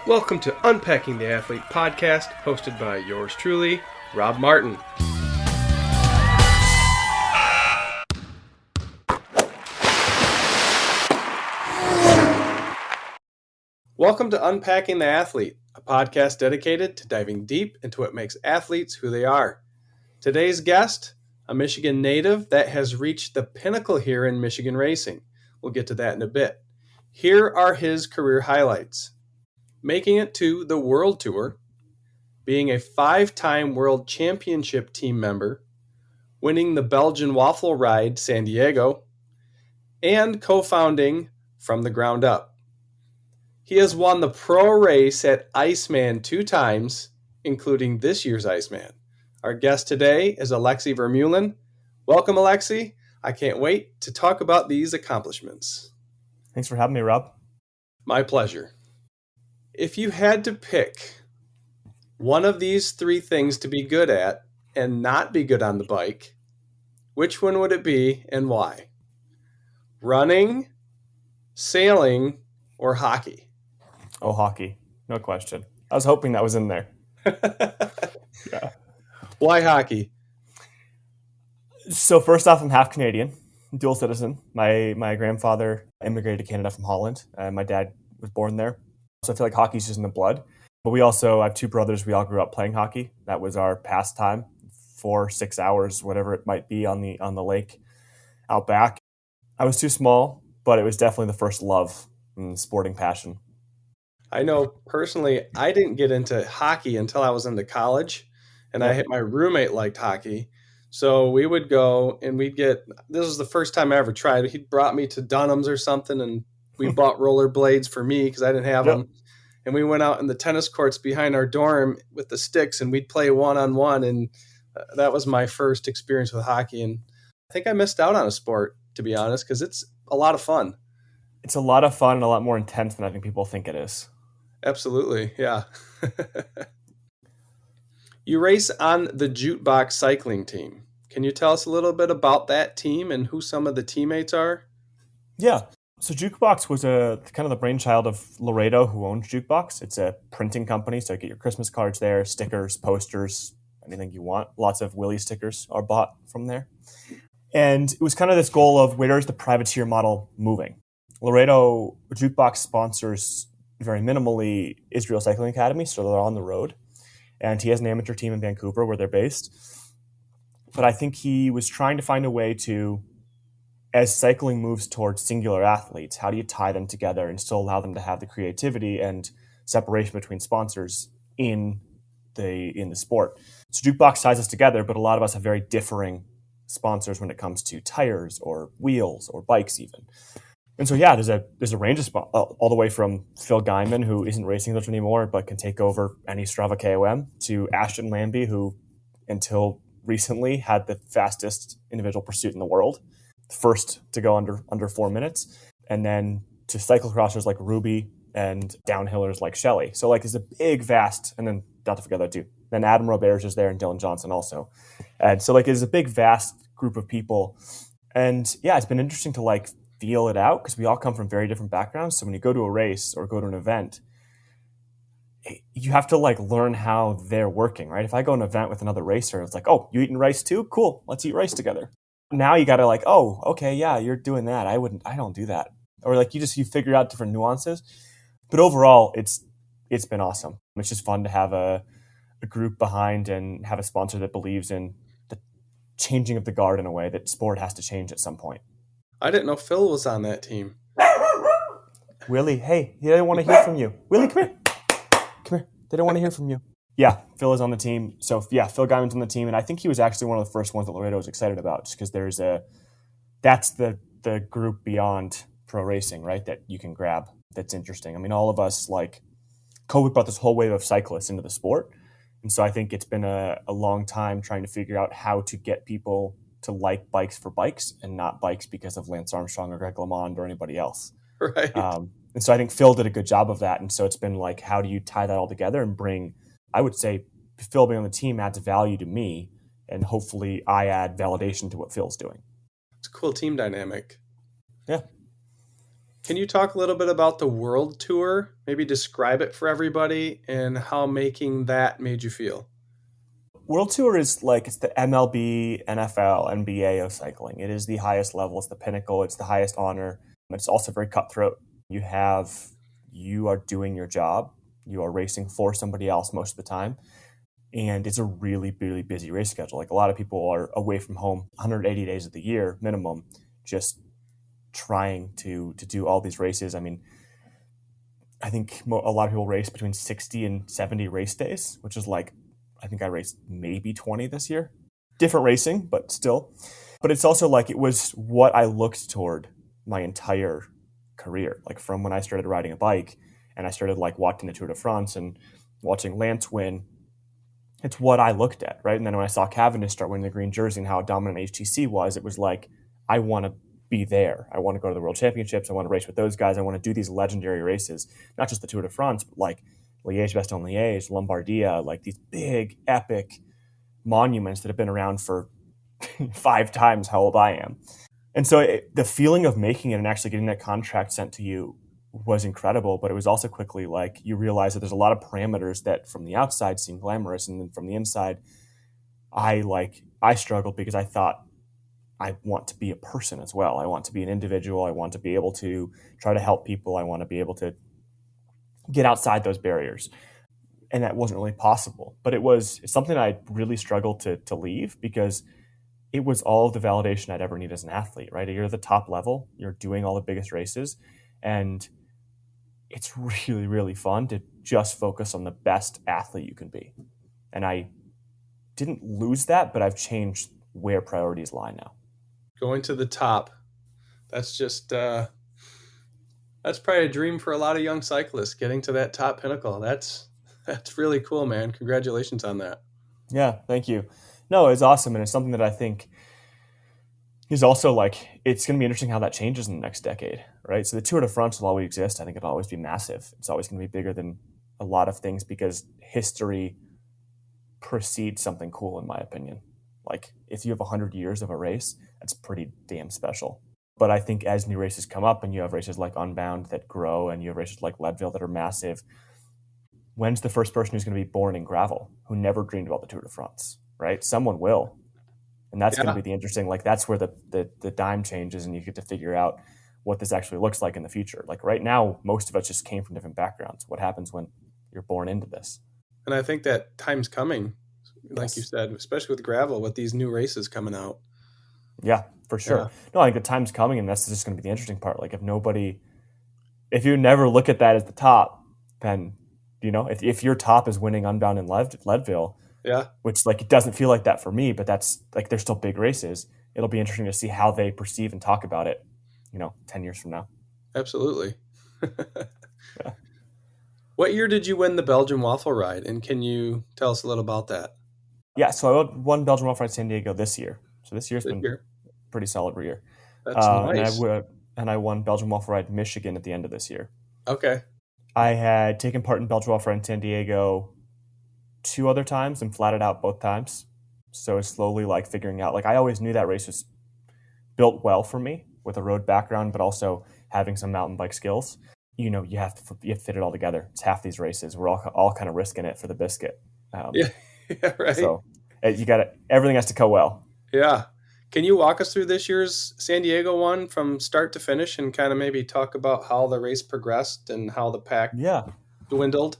Welcome to Unpacking the Athlete podcast, hosted by yours truly, Rob Martin. Welcome to Unpacking the Athlete, a podcast dedicated to diving deep into what makes athletes who they are. Today's guest, a Michigan native that has reached the pinnacle here in Michigan racing. We'll get to that in a bit. Here are his career highlights. Making it to the World Tour, being a 5-time World Championship team member, winning the Belgian Waffle Ride San Diego, and co-founding From the Ground Up. He has won the pro race at Iceman 2 times, including this year's Iceman. Our guest today is Alexey Vermeulen. Welcome, Alexey. I can't wait to talk about these accomplishments. Thanks for having me, Rob. My pleasure. If you had to pick one of these 3 things to be good at and not be good on the bike, which one would it be and why? Running, sailing, or hockey? Oh, hockey. No question. I was hoping that was in there. Yeah. Why hockey? So first off, I'm half Canadian, dual citizen. My grandfather immigrated to Canada from Holland. My dad was born there. So I feel like hockey's just in the blood. But I have 2 brothers. We all grew up playing hockey. That was our pastime, 4-6 hours, whatever it might be on the lake out back. I was too small, but it was definitely the first love and sporting passion. I know personally, I didn't get into hockey until I was into college, and Yeah. I hit my roommate liked hockey. So we would go and this was the first time I ever tried it. He brought me to Dunham's or something, and we bought rollerblades for me because I didn't have them. And we went out in the tennis courts behind our dorm with the sticks, and we'd play one-on-one. And that was my first experience with hockey. And I think I missed out on a sport, to be honest, because it's a lot of fun. It's a lot of fun and a lot more intense than I think people think it is. Absolutely, yeah. You race on the Jukebox cycling team. Can you tell us a little bit about that team and who some of the teammates are? Yeah. So Jukebox was kind of the brainchild of Laredo, who owns Jukebox. It's a printing company, so you get your Christmas cards there, stickers, posters, anything you want. Lots of Willie stickers are bought from there. And it was kind of this goal of where is the privateer model moving? Laredo Jukebox sponsors very minimally Israel Cycling Academy, so they're on the road. And he has an amateur team in Vancouver where they're based. But I think he was trying to find a way to, as cycling moves towards singular athletes, how do you tie them together and still allow them to have the creativity and separation between sponsors in the sport? So Jukebox ties us together, but a lot of us have very differing sponsors when it comes to tires or wheels or bikes even. And so, yeah, there's a range of all the way from Phil Guyman, who isn't racing much anymore, but can take over any Strava KOM, to Ashton Lambie, who until recently had the fastest individual pursuit in the world, first to go under 4 minutes, and then to cyclocrossers like Ruby and downhillers like Shelley. So there's a big, vast, and then not to forget that too. Then Adam Roberts is there and Dylan Johnson also. And so there's a big, vast group of people. And yeah, it's been interesting to feel it out because we all come from very different backgrounds. So when you go to a race or go to an event, you have to learn how they're working, right? If I go to an event with another racer, it's oh, you eating rice too? Cool. Let's eat rice together. Now you got to oh, okay, yeah, you're doing that. I don't do that. Or you figure out different nuances. But overall, it's been awesome. It's just fun to have a group behind and have a sponsor that believes in the changing of the guard in a way that sport has to change at some point. I didn't know Phil was on that team. Willie, hey, they don't want to hear from you. Willie, come here. Come here. They don't want to hear from you. Yeah, Phil is on the team. So, yeah, Phil Guyman's on the team. And I think he was actually one of the first ones that Laredo was excited about, just because that's the group beyond pro racing, right, that you can grab that's interesting. I mean, all of us, COVID brought this whole wave of cyclists into the sport. And so I think it's been a long time trying to figure out how to get people to like bikes for bikes and not bikes because of Lance Armstrong or Greg LeMond or anybody else. Right. And so I think Phil did a good job of that. And so it's been how do you tie that all together and bring, I would say, Phil being on the team adds value to me, and hopefully I add validation to what Phil's doing. It's a cool team dynamic. Yeah. Can you talk a little bit about the world tour? Maybe describe it for everybody and how making that made you feel. World Tour is like it's the MLB, NFL, NBA of cycling. It is the highest level. It's the pinnacle. It's the highest honor. It's also very cutthroat. You are doing your job. You are racing for somebody else most of the time, and it's a really, really busy race schedule. Like a lot of people are away from home 180 days of the year minimum, just trying to do all these races. I mean, I think a lot of people race between 60 and 70 race days, which is like, I think I raced maybe 20 this year. Different racing, but still. But it's also like it was what I looked toward my entire career. Like from when I started riding a bike and I started like watching the Tour de France and watching Lance win, it's what I looked at, right? And then when I saw Cavendish start winning the green jersey and how dominant HTC was, it was like, I want to be there. I want to go to the World Championships. I want to race with those guys. I want to do these legendary races, not just the Tour de France, but like Liège-Bastogne-Liège, Lombardia, like these big, epic monuments that have been around for 5 times how old I am. And so the feeling of making it and actually getting that contract sent to you was incredible, but it was also quickly like you realize that there's a lot of parameters that from the outside seem glamorous, and then from the inside, I struggled because I thought I want to be a person as well. I want to be an individual. I want to be able to try to help people. I want to be able to get outside those barriers. And that wasn't really possible. But it's something I really struggled to leave because it was all of the validation I'd ever need as an athlete, right? You're at the top level, you're doing all the biggest races, and it's really, really fun to just focus on the best athlete you can be. And I didn't lose that, but I've changed where priorities lie now. Going to the top. That's just that's probably a dream for a lot of young cyclists, getting to that top pinnacle. That's really cool, man. Congratulations on that. Yeah, thank you. No, it's awesome, and it's something that I think is also like it's going to be interesting how that changes in the next decade, right? So the Tour de France will always exist. I think it'll always be massive. It's always going to be bigger than a lot of things because history precedes something cool, in my opinion. Like if you have 100 years of a race, that's pretty damn special. But I think as new races come up and you have races like Unbound that grow and you have races like Leadville that are massive, when's the first person who's going to be born in gravel who never dreamed about the Tour de France, right? Someone will. And that's going to be the interesting, like that's where the dime changes and you get to figure out what this actually looks like in the future. Like right now, most of us just came from different backgrounds. What happens when you're born into this? And I think that time's coming, like you said, especially with gravel, with these new races coming out. Yeah, for sure. Yeah. No, I think the time's coming, and that's just going to be the interesting part. Like if you never look at that as the top, then, if your top is winning Unbound in Leadville, Yeah. which like it doesn't feel like that for me, but that's like they're still big races. It'll be interesting to see how they perceive and talk about it, 10 years from now. Absolutely. Yeah. What year did you win the Belgian Waffle Ride? And can you tell us a little about that? Yeah, so I won Belgian Waffle Ride San Diego this year. So this year's been pretty solid year. That's nice. And I won Belgian Waffle Ride Michigan at the end of this year. Okay. I had taken part in Belgian Waffle Ride in San Diego 2 other times and flatted out both times. So it's slowly like figuring out, like I always knew that race was built well for me with a road background, but also having some mountain bike skills. You have to fit it all together. It's half these races. We're all kind of risking it for the biscuit. Yeah, right. So everything has to go well. Yeah. Can you walk us through this year's San Diego one from start to finish and kind of maybe talk about how the race progressed and how the pack dwindled?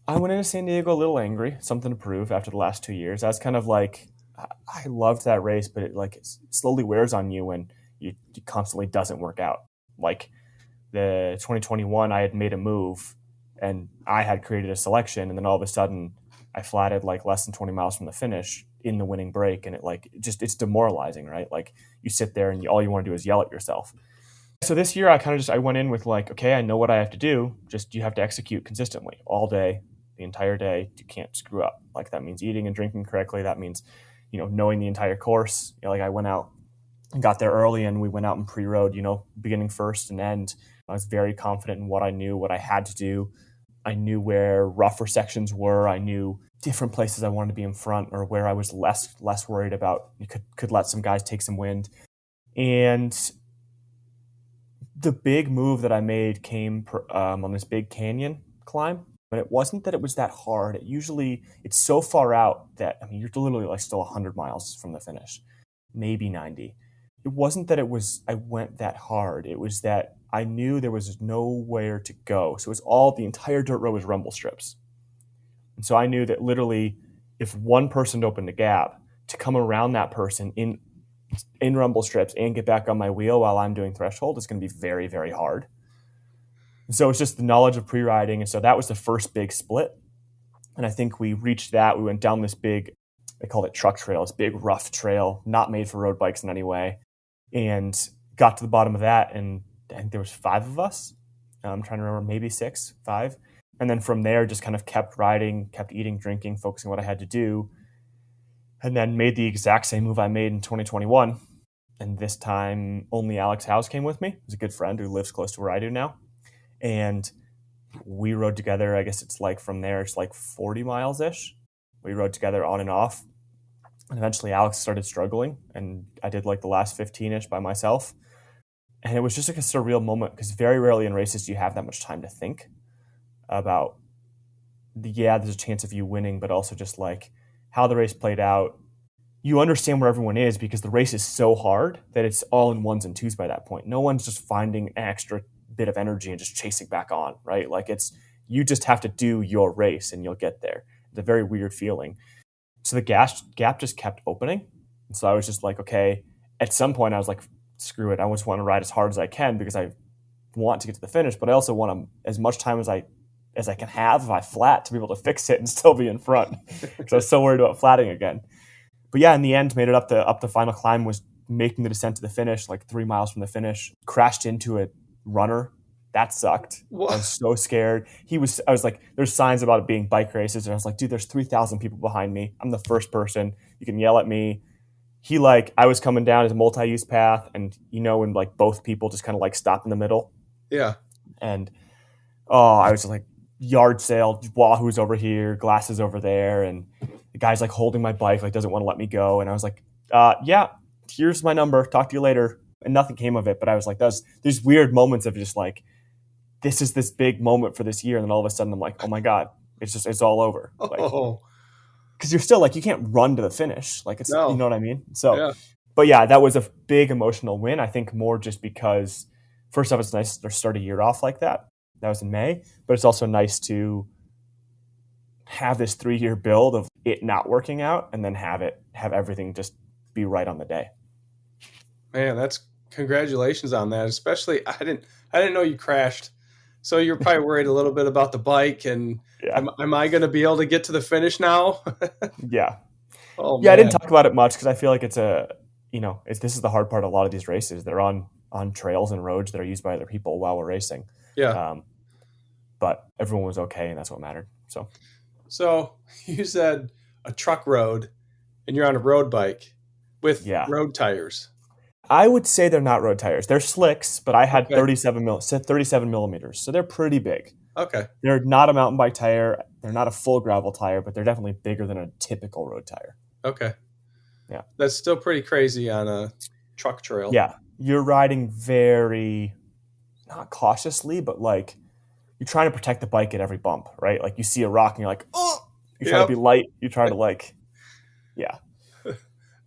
I went into San Diego a little angry, something to prove after the last 2 years. I was kind of like, I loved that race, but it slowly wears on you when it constantly doesn't work out. Like the 2021, I had made a move and I had created a selection, and then all of a sudden I flatted like less than 20 miles from the finish in the winning break, and it's demoralizing, right? Like you sit there and all you want to do is yell at yourself. So this year I went in with like, okay, I know what I have to do. Just you have to execute consistently all day, the entire day. You can't screw up. Like that means eating and drinking correctly. That means, knowing the entire course. Like I went out and got there early and we went out and pre-rode, beginning first and end. I was very confident in what I knew, what I had to do. I knew where rougher sections were. I knew different places I wanted to be in front or where I was less worried about. You could let some guys take some wind. And The big move that I made came on this big canyon climb, but it wasn't that it was that hard. It's so far out that, I mean, you're literally like still 100 miles from the finish, maybe 90. It wasn't that I went that hard. It was that I knew there was nowhere to go. So it was the entire dirt road was rumble strips. And so I knew that literally if one person opened a gap, to come around that person in rumble strips and get back on my wheel while I'm doing threshold is going to be very, very hard. And so it's just the knowledge of pre-riding. And so that was the first big split. And I think we reached that. We went down this big, they called it truck trail, this big rough trail, not made for road bikes in any way, and got to the bottom of that. And I think there was 5 of us. I'm trying to remember, maybe 6, 5. And then from there, just kind of kept riding, kept eating, drinking, focusing on what I had to do. And then made the exact same move I made in 2021. And this time, only Alex House came with me. He's a good friend who lives close to where I do now. And we rode together. I guess it's like from there, it's like 40 miles-ish. We rode together on and off. And eventually Alex started struggling. And I did like the last 15-ish by myself. And it was just like a surreal moment because very rarely in races do you have that much time to think about, there's a chance of you winning, but also just like how the race played out. You understand where everyone is because the race is so hard that it's all in ones and twos by that point. No one's just finding an extra bit of energy and just chasing back on, right? Like you just have to do your race and you'll get there. It's a very weird feeling. So the gap just kept opening. And so I was just like, okay, at some point I was like, screw it. I just want to ride as hard as I can because I want to get to the finish, but I also want as much time as I can have if I flat to be able to fix it and still be in front because I was so worried about flatting again. But yeah, in the end, made it up the final climb, was making the descent to the finish, like 3 miles from the finish, crashed into a runner. That sucked. What? I was so scared. I was like, there's signs about it being bike races. And I was like, dude, there's 3,000 people behind me. I'm the first person. You can yell at me. I was coming down his multi-use path and when like both people just kind of like stop in the middle. Yeah. And I was like, yard sale, Wahoo's over here, glasses over there, and the guy's like holding my bike, like doesn't want to let me go. And I was like, yeah, here's my number. Talk to you later. And nothing came of it. But I was like, there's weird moments of just like, this is this big moment for this year. And then all of a sudden I'm like, oh my God, it's all over. Like, because you're still like, you can't run to the finish. Like No. You know what I mean? So, yeah. But yeah, that was a big emotional win. I think more just because first off, it's nice to start a year off like that. That was in May, but it's also nice to have this 3-year build of it not working out and then have everything just be right on the day. Man, that's congratulations on that. Especially, I didn't know you crashed. So you're probably worried a little bit about the bike and am I going to be able to get to the finish now? Yeah. Oh, yeah. Man. I didn't talk about it much because I feel like this is the hard part of a lot of these races. They're on trails and roads that are used by other people while we're racing. Yeah. But everyone was okay, and that's what mattered. So you said a truck road, and you're on a road bike with road tires. I would say they're not road tires. They're slicks, but I had 37 millimeters, so they're pretty big. Okay. They're not a mountain bike tire. They're not a full gravel tire, but they're definitely bigger than a typical road tire. Okay. Yeah. That's still pretty crazy on a truck trail. Yeah. You're riding very, not cautiously, but like you're trying to protect the bike at every bump, right? Like you see a rock and you're like, oh, you try to be light. You try to like, yeah.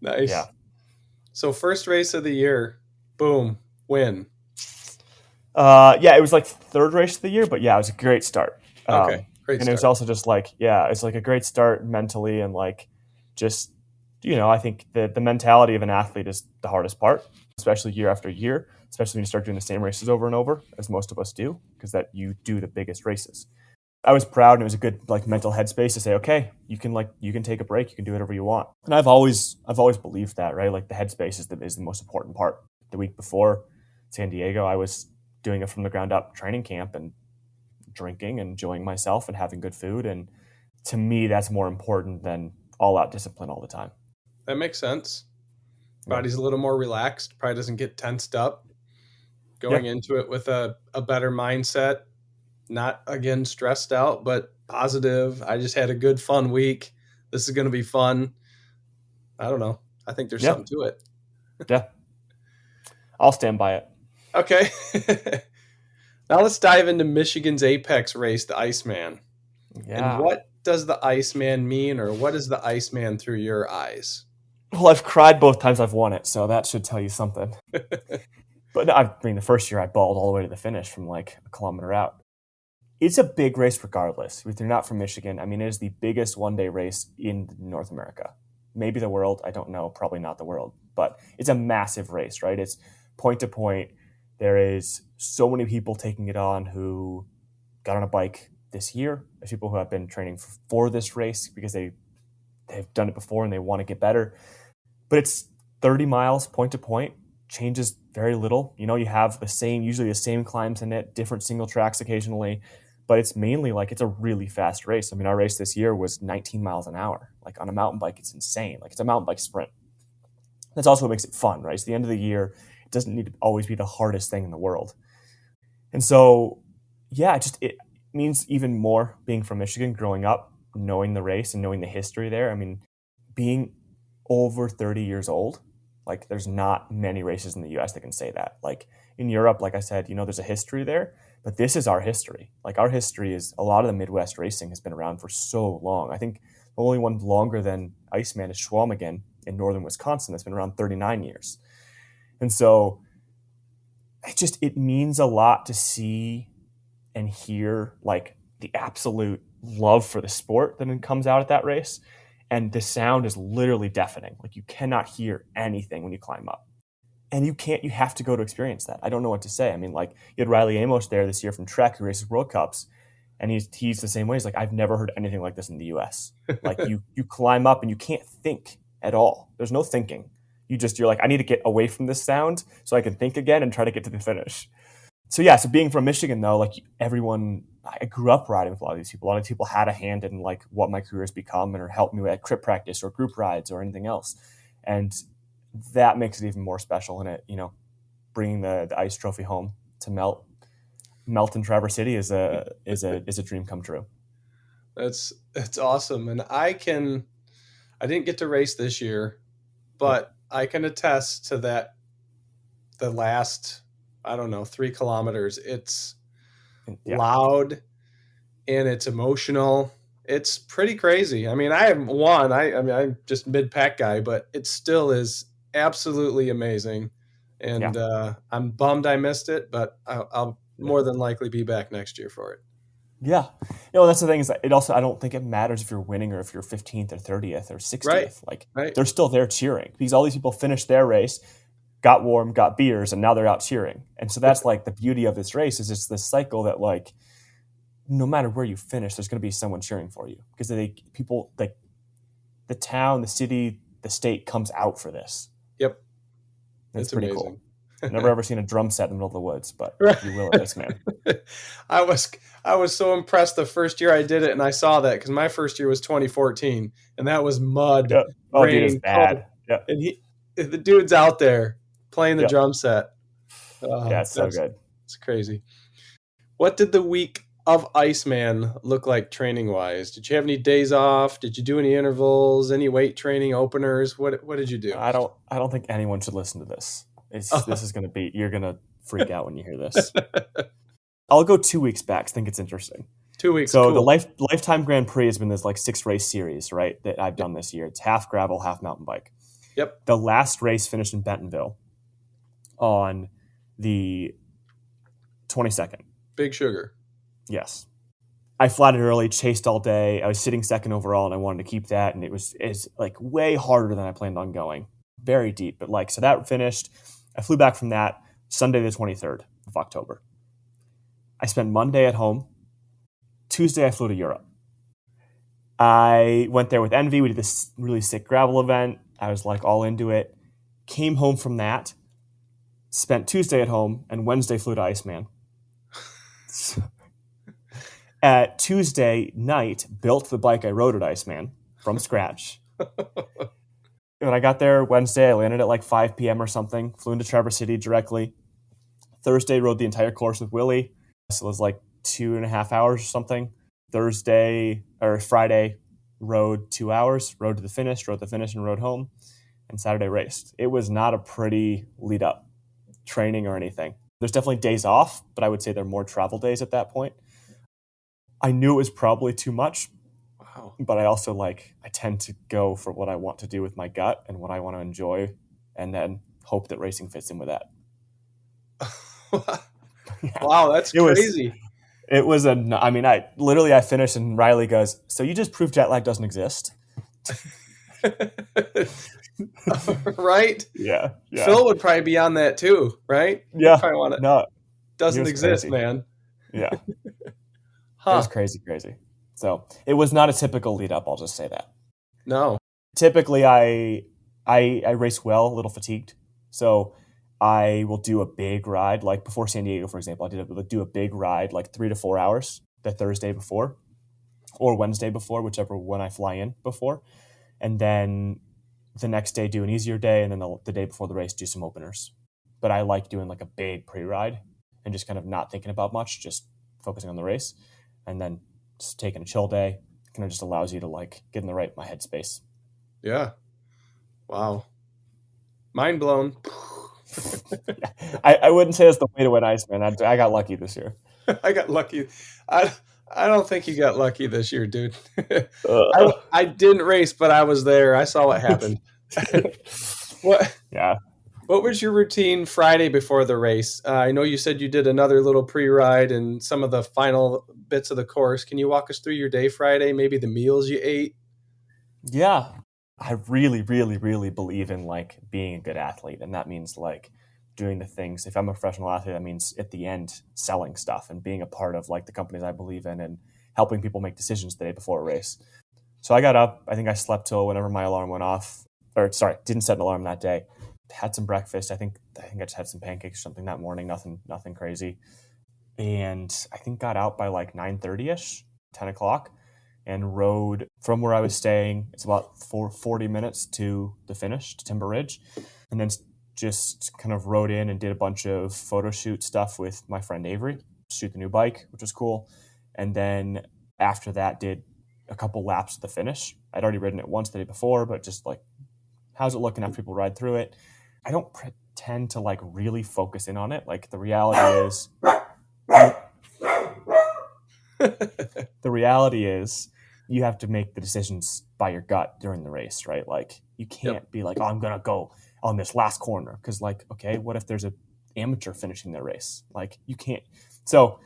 Nice. Yeah. So first race of the year, boom, win. It was like third race of the year, but yeah, it was a great start. Okay, great and start. It was also just like, it's like a great start mentally and like just, I think the mentality of an athlete is the hardest part, especially year after year, especially when you start doing the same races over and over, as most of us do, because that you do the biggest races. I was proud, and it was a good like mental headspace to say, okay, you can take a break, you can do whatever you want. And I've always believed that, right? Like the headspace is the most important part. The week before San Diego, I was doing it from the ground up training camp and drinking and enjoying myself and having good food. And to me, that's more important than all out discipline all the time. That makes sense. Body's a little more relaxed, probably doesn't get tensed up. Going into it with a better mindset, not again stressed out, but positive. I just had a good, fun week. This is going to be fun. I don't know. I think there's something to it. Yeah. I'll stand by it. Okay. Now let's dive into Michigan's apex race, the Iceman. And Yeah. what does the Iceman mean, or what is the Iceman through your eyes? Well, I've cried both times I've won it, so that should tell you something. But no, I mean, the first year I bawled all the way to the finish from like a kilometer out. It's a big race regardless. If you're not from Michigan, I mean, it is the biggest one-day race in North America. Maybe the world, I don't know, probably not the world, but it's a massive race, right? It's point to point. There is so many people taking it on who got on a bike this year. There's people who have been training for this race because they've done it before and they want to get better. But it's 30 miles point to point, changes very little. You know, you have usually the same climbs in it, different single tracks occasionally, but it's mainly like it's a really fast race. I mean, our race this year was 19 miles an hour. Like on a mountain bike, it's insane. Like it's a mountain bike sprint. That's also what makes it fun, right? It's the end of the year. It doesn't need to always be the hardest thing in the world. And so, yeah, it means even more being from Michigan, growing up, knowing the race and knowing the history there. I mean, being over 30 years old, like there's not many races in the US that can say that. Like in Europe, like I said, there's a history there, but this is our history. Like our history is a lot of the Midwest racing has been around for so long. I think the only one longer than Iceman is Schwalmingen in northern Wisconsin that's been around 39 years. And so it means a lot to see and hear like the absolute love for the sport that comes out at that race. And the sound is literally deafening. Like you cannot hear anything when you climb up. And you have to go to experience that. I don't know what to say. I mean, like you had Riley Amos there this year from Trek who races World Cups. And he's the same way. He's like, I've never heard anything like this in the US. Like you climb up and you can't think at all. There's no thinking. You're like, I need to get away from this sound so I can think again and try to get to the finish. So yeah, so being from Michigan though, like I grew up riding with a lot of these people. A lot of people had a hand in like what my career has become and or helped me at crit practice or group rides or anything else. And that makes it even more special in it, bringing the ice trophy home to melt in Traverse City is a dream come true. That's awesome. And I didn't get to race this year, Yep. but I can attest to that. The last, I don't know, 3 kilometers, it's Yeah. loud and it's emotional. It's pretty crazy. I mean, I haven't won. I mean, I'm just mid-pack guy, but it still is absolutely amazing. And I'm bummed I missed it, but I'll Yeah. more than likely be back next year for it. Yeah. That's the thing is that I don't think it matters if you're winning or if you're 15th or 30th or 60th. Right. Like Right. they're still there cheering because all these people finished their race, got warm, got beers, and now they're out cheering. And so that's like the beauty of this race is it's this cycle that like no matter where you finish, there's going to be someone cheering for you because people like the town, the city, the state comes out for this. Yep. It's pretty amazing. Cool. Never ever seen a drum set in the middle of the woods, but you will at Iceman. I was so impressed the first year I did it, and I saw that because my first year was 2014, and that was mud, Yep. Oh, rain, dude, it's bad. Yeah. And the dude's out there playing the Yep. drum set. Yeah, it's so good. It's crazy. What did the week of Iceman look like training wise? Did you have any days off? Did you do any intervals? Any weight training openers? What did you do? I don't think anyone should listen to this. This is going to be, you're going to freak out when you hear this. I'll go 2 weeks back. I think it's interesting. 2 weeks. So cool. The Lifetime Grand Prix has been this like 6 race series, right? That I've done this year. It's half gravel, half mountain bike. Yep. The last race finished in Bentonville on the 22nd. Big Sugar. Yes. I flatted early, chased all day. I was sitting second overall, and I wanted to keep that. And it's like way harder than I planned on going. Very deep, but so that finished. I flew back from that Sunday the 23rd of October. I spent Monday at home. Tuesday I flew to Europe. I went there with Envy. We did this really sick gravel event. I was like all into it. Came home from that. Spent Tuesday at home, and Wednesday flew to Iceman. At Tuesday night, built the bike I rode at Iceman from scratch. When I got there Wednesday, I landed at like 5 p.m. or something, flew into Traverse City directly. Thursday, rode the entire course with Willie. So it was like 2.5 hours or something. Friday, rode 2 hours, rode the finish, and rode home. And Saturday raced. It was not a pretty lead up training or anything. There's definitely days off, but I would say they're more travel days at that point. I knew it was probably too much, Wow. but I also I tend to go for what I want to do with my gut and what I want to enjoy, and then hope that racing fits in with that. Yeah. Wow, that's crazy. It was I finished and Riley goes, "So you just proved jet lag doesn't exist." Right? Yeah. Phil would probably be on that too, right? He'd Yeah. probably want it. No, it Doesn't was exist, crazy. man. Yeah. It was Huh. crazy. So it was not a typical lead up. I'll just say that. No. Typically, I race well, a little fatigued. So I will do a big ride, like before San Diego, for example. I do a big ride, like 3 to 4 hours the Thursday before or Wednesday before, whichever when I fly in before. And then the next day do an easier day, and then the day before the race do some openers. But I like doing like a big pre-ride and just kind of not thinking about much, just focusing on the race, and then just taking a chill day. Kind of just allows you to get in my headspace. Yeah. Wow. Mind blown. I wouldn't say it's the way to win Iceman. I got lucky this year. I got lucky. I don't think you got lucky this year, dude. Uh, I didn't race, but I was there. I saw what happened. What? Yeah. What was your routine Friday before the race? I know you said you did another little pre-ride and some of the final bits of the course. Can you walk us through your day Friday? Maybe the meals you ate? Yeah. I really, really, really believe in being a good athlete. And that means doing the things. If I'm a professional athlete, that means at the end selling stuff and being a part of the companies I believe in and helping people make decisions the day before a race. So I got up. I think I slept till whenever my alarm went off. Or sorry, didn't set an alarm that day. Had some breakfast. I think I just had some pancakes or something that morning. Nothing crazy. And I think got out by 9:30ish, 10 o'clock, and rode from where I was staying. It's about 40 minutes to the finish, to Timber Ridge. And then just kind of rode in and did a bunch of photo shoot stuff with my friend Avery, shoot the new bike, which was cool. And then after that, did a couple laps at the finish. I'd already ridden it once the day before, but just how's it looking after people ride through it? I don't pretend to really focus in on it. The reality is you have to make the decisions by your gut during the race, right? You can't be oh, I'm going to go on this last corner. Cause okay, what if there's an amateur finishing their race? You can't. So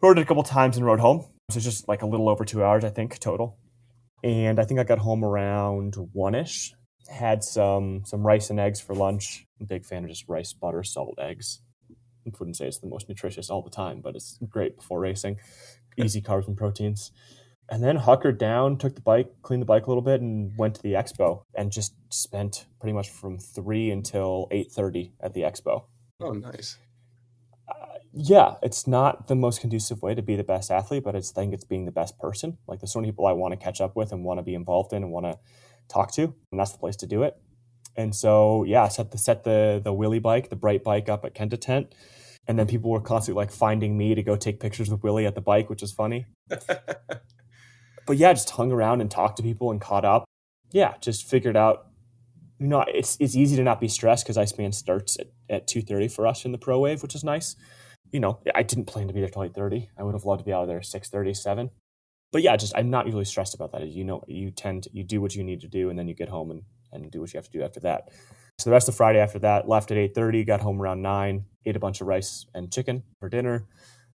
rode it a couple times and rode home. So it's just a little over 2 hours, I think, total. And I think I got home around 1-ish. Had some rice and eggs for lunch. I'm a big fan of just rice, butter, salt, eggs. I wouldn't say it's the most nutritious all the time, but it's great before racing. Easy carbs and proteins. And then huckered down, took the bike, cleaned the bike a little bit, and went to the expo and just spent pretty much from 3 until 8:30 at the expo. Oh, nice. Yeah, it's not the most conducive way to be the best athlete, but I think it's being the best person. There's so many people I want to catch up with and want to be involved in and want to talk to, and that's the place to do it. And so, yeah, set the Willie bike, the bright bike up at Kenta Tent, and then people were constantly finding me to go take pictures with Willie at the bike, which was funny. But yeah, just hung around and talked to people and caught up. Yeah, just figured out. It's easy to not be stressed because Iceman starts at 2:30 for us in the Pro Wave, which is nice. I didn't plan to be there till 8:30. I would have loved to be out of there 6:30, 7. But yeah, I'm not usually stressed about that. You do what you need to do, and then you get home and do what you have to do after that. So the rest of Friday after that, left at 8:30, got home around 9, ate a bunch of rice and chicken for dinner.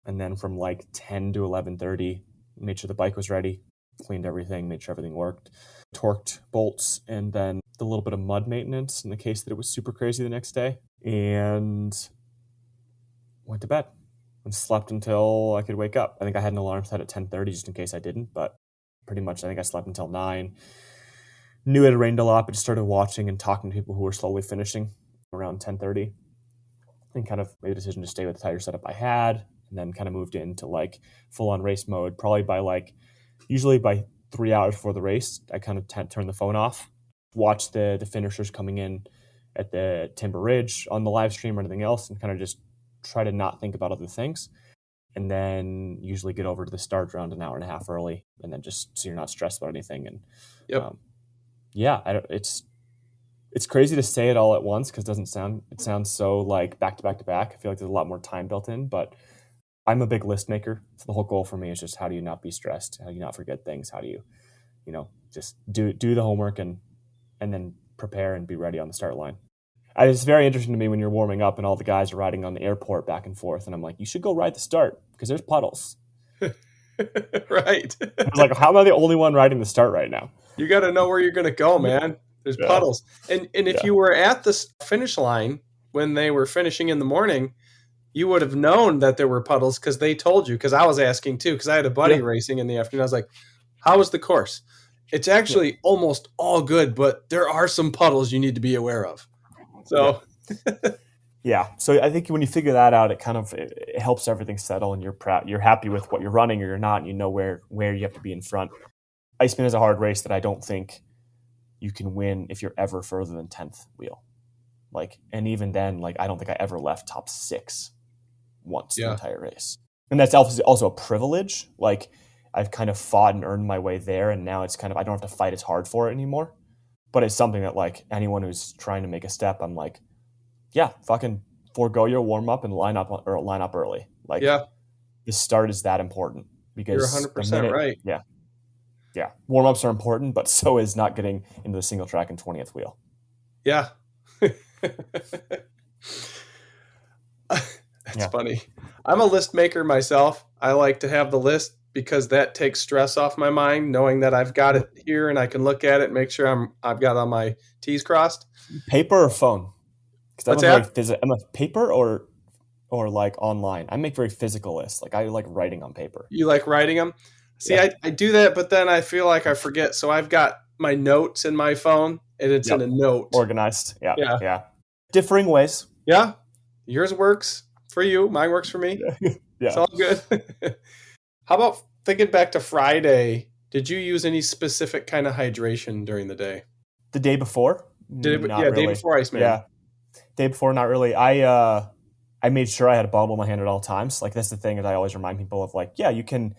And then from 10 to 11:30, made sure the bike was ready, cleaned everything, made sure everything worked, torqued bolts, and then a little bit of mud maintenance in the case that it was super crazy the next day. And went to bed and slept until I could wake up. I think I had an alarm set at 10:30 just in case I didn't, but pretty much I think I slept until 9. Knew it had rained a lot, but just started watching and talking to people who were slowly finishing around 10:30 and kind of made a decision to stay with the tire setup I had, and then kind of moved into full-on race mode. Probably by usually by 3 hours before the race, I kind of turn the phone off, watch the finishers coming in at the Timber Ridge on the live stream or anything else, and kind of just try to not think about other things, and then usually get over to the start around an hour and a half early, and then just so you're not stressed about anything. And Yep. yeah, it's It's crazy to say it all at once because it sounds so like back to back to back. I feel like there's a lot more time built in, but I'm a big list maker. So the whole goal for me is just how do you not be stressed? How do you not forget things? How do you, just do the homework and then prepare and be ready on the start line. It's very interesting to me when you're warming up and all the guys are riding on the airport back and forth, and I'm like, you should go ride the start because there's puddles. Right. I was like, how am I the only one riding the start right now? You got to know where you're going to go, man. There's puddles. And if you were at the finish line when they were finishing in the morning, you would have known that there were puddles because they told you, because I was asking too, because I had a buddy racing in the afternoon. I was like, how was the course? It's actually almost all good, but there are some puddles you need to be aware of. So, yeah. So I think when you figure that out, it helps everything settle, and you're proud, you're happy with what you're running or you're not, and you know where you have to be in front. Iceman is a hard race that I don't think you can win if you're ever further than 10th wheel. And even then, I don't think I ever left top 6 once the entire race. And that's also a privilege. I've kind of fought and earned my way there, and now it's kind of, I don't have to fight as hard for it anymore. But it's something that anyone who's trying to make a step, I'm like, yeah, fucking forego your warm up and line up early. The start is that important because you're 100% right. Yeah. Yeah. Warm ups are important, but so is not getting into the single track and 20th wheel. Yeah. That's funny. I'm a list maker myself. I like to have the list because that takes stress off my mind, knowing that I've got it here and I can look at it and make sure I've got all my T's crossed. Paper or phone? What's that? I'm a paper or online. I make very physical lists. I like writing on paper. You like writing them? See, I do that, but then I feel like I forget. So I've got my notes in my phone, and it's in a note. Organized. Yeah. Differing ways. Yeah. Yours works for you. Mine works for me. Yeah. It's all good. How about thinking back to Friday? Did you use any specific kind of hydration during the day? The day before? Day before Iceman. Yeah. Day before, not really. I made sure I had a bottle in my hand at all times. That's the thing that I always remind people of. You can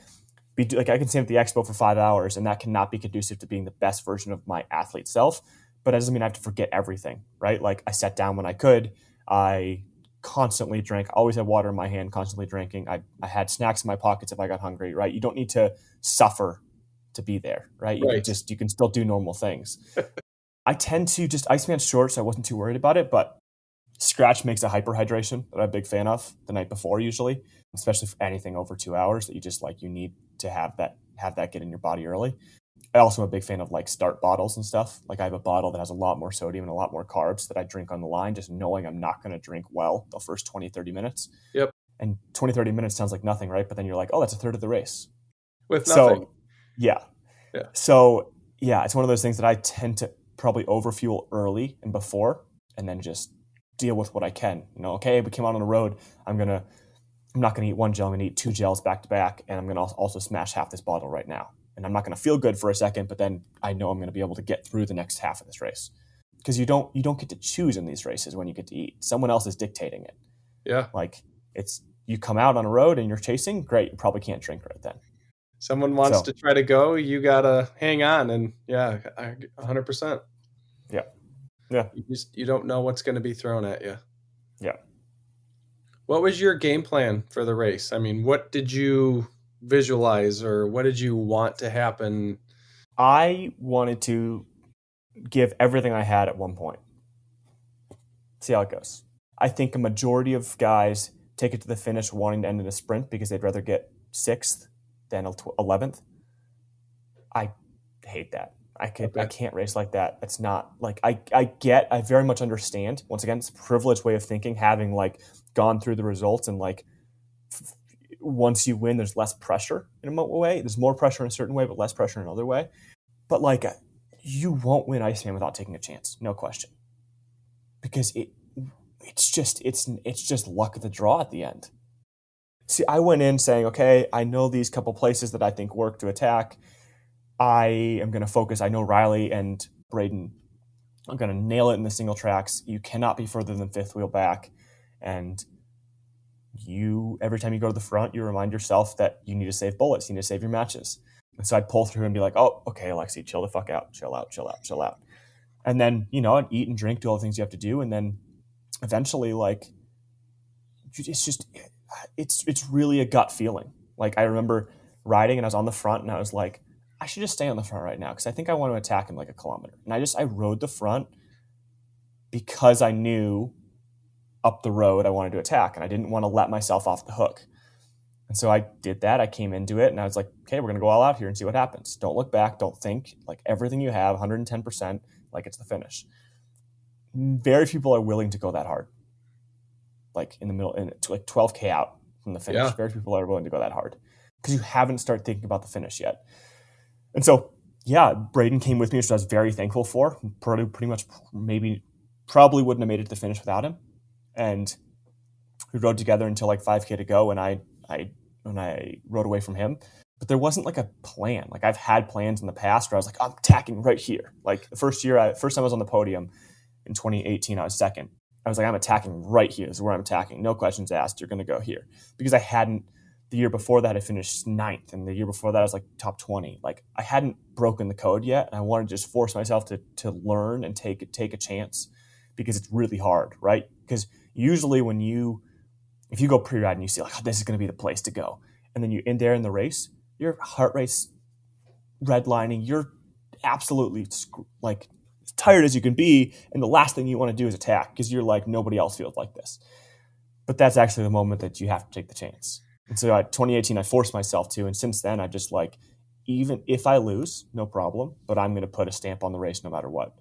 be I can stand at the expo for 5 hours, and that cannot be conducive to being the best version of my athlete self. But that doesn't mean I have to forget everything, right? I sat down when I could. I constantly drank. I always had water in my hand, constantly drinking. I had snacks in my pockets if I got hungry, right? You don't need to suffer to be there, right? You can still do normal things. I tend to just Iceman's short, so I wasn't too worried about it, but Scratch makes a hyperhydration that I'm a big fan of the night before, usually, especially for anything over 2 hours that you just you need to have that get in your body early. I also am a big fan of start bottles and stuff. I have a bottle that has a lot more sodium and a lot more carbs that I drink on the line, just knowing I'm not going to drink well the first 20, 30 minutes. Yep. And 20, 30 minutes sounds like nothing, right? But then you're like, oh, that's a third of the race. With nothing. So, yeah. So, yeah, it's one of those things that I tend to probably overfuel early and before, and then just deal with what I can. Okay, we came out on the road. I'm not going to eat one gel. I'm going to eat 2 gels back to back, and I'm going to also smash half this bottle right now. And I'm not going to feel good for a second, but then I know I'm going to be able to get through the next half of this race. Because you don't get to choose in these races when you get to eat. Someone else is dictating it. Yeah. It's you come out on a road and you're chasing, great, you probably can't drink right then. Someone wants to try to go, you got to hang on, and 100%. Yeah. Yeah. You don't know what's going to be thrown at you. Yeah. What was your game plan for the race? I mean, what did you visualize, or what did you want to happen? I wanted to give everything I had at one point. See how it goes. I think a majority of guys take it to the finish wanting to end in a sprint because they'd rather get 6th than 11th. I hate that. I can't race like that. It's not I very much understand. Once again, it's a privileged way of thinking, having gone through the results, and once you win, there's less pressure in a way. There's more pressure in a certain way, but less pressure in another way. But you won't win Iceman without taking a chance, no question. Because it's just luck of the draw at the end. See, I went in saying, okay, I know these couple places that I think work to attack. I am going to focus. I know Riley and Braden are going to nail it in the single tracks. You cannot be further than 5th wheel back. And every time you go to the front, you remind yourself that you need to save bullets. You need to save your matches. And so I'd pull through and be like, oh, okay, Alexey, chill the fuck out. Chill out. And then, I'd eat and drink, do all the things you have to do. And then eventually, like, it's really a gut feeling. Like, I remember riding and I was on the front and I was like, I should just stay on the front right now because I think I want to attack in like a kilometer. And I rode the front because I knew up the road I wanted to attack and I didn't want to let myself off the hook. And so I did that. I came into it and I was like, okay, we're going to go all out here and see what happens. Don't look back. Don't think. Like, everything you have, 110%, like it's the finish. Very few people are willing to go that hard. Like in the middle, like 12K out from the finish. Yeah. Very few people are willing to go that hard because you haven't started thinking about the finish yet. And so, yeah, Braden came with me, which I was very thankful for. Pretty much probably wouldn't have made it to the finish without him. And we rode together until like 5K to go, and I rode away from him. But there wasn't like a plan. Like, I've had plans in the past where I was like, I'm attacking right here. Like the first time I was on the podium in 2018, I was second. I was like, I'm attacking right here. This is where I'm attacking. No questions asked. You're going to go here. Because I hadn't, the year before that, I finished 9th. And the year before that, I was like top 20. Like, I hadn't broken the code yet. And I wanted to just force myself to learn and take a chance because it's really hard, right? Because usually if you go pre-ride and you see like, oh, this is going to be the place to go. And then you're in there in the race, your heart rate's redlining. You're absolutely like as tired as you can be. And the last thing you want to do is attack because you're like, nobody else feels like this. But that's actually the moment that you have to take the chance. And so 2018, I forced myself to. And since then, I just like, even if I lose, no problem. But I'm going to put a stamp on the race no matter what.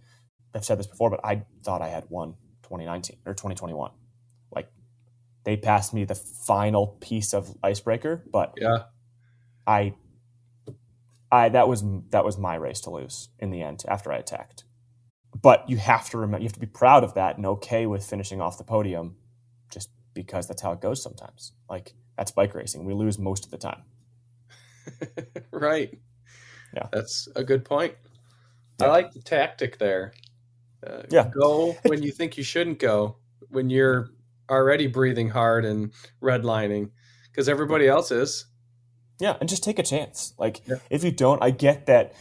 I've said this before, but I thought I had won 2019 or 2021. Like, they passed me the final piece of icebreaker, but Yeah. that was my race to lose in the end after I attacked. But you have to remember, you have to be proud of that and okay with finishing off the podium, just because that's how it goes sometimes. Like, that's bike racing. We lose most of the time. Right. Yeah. That's a good point. Yeah. I like the tactic there. Go when you think you shouldn't go, when you're already breathing hard and redlining, because everybody else is. Yeah, and just take a chance. Like, if you don't, I get that,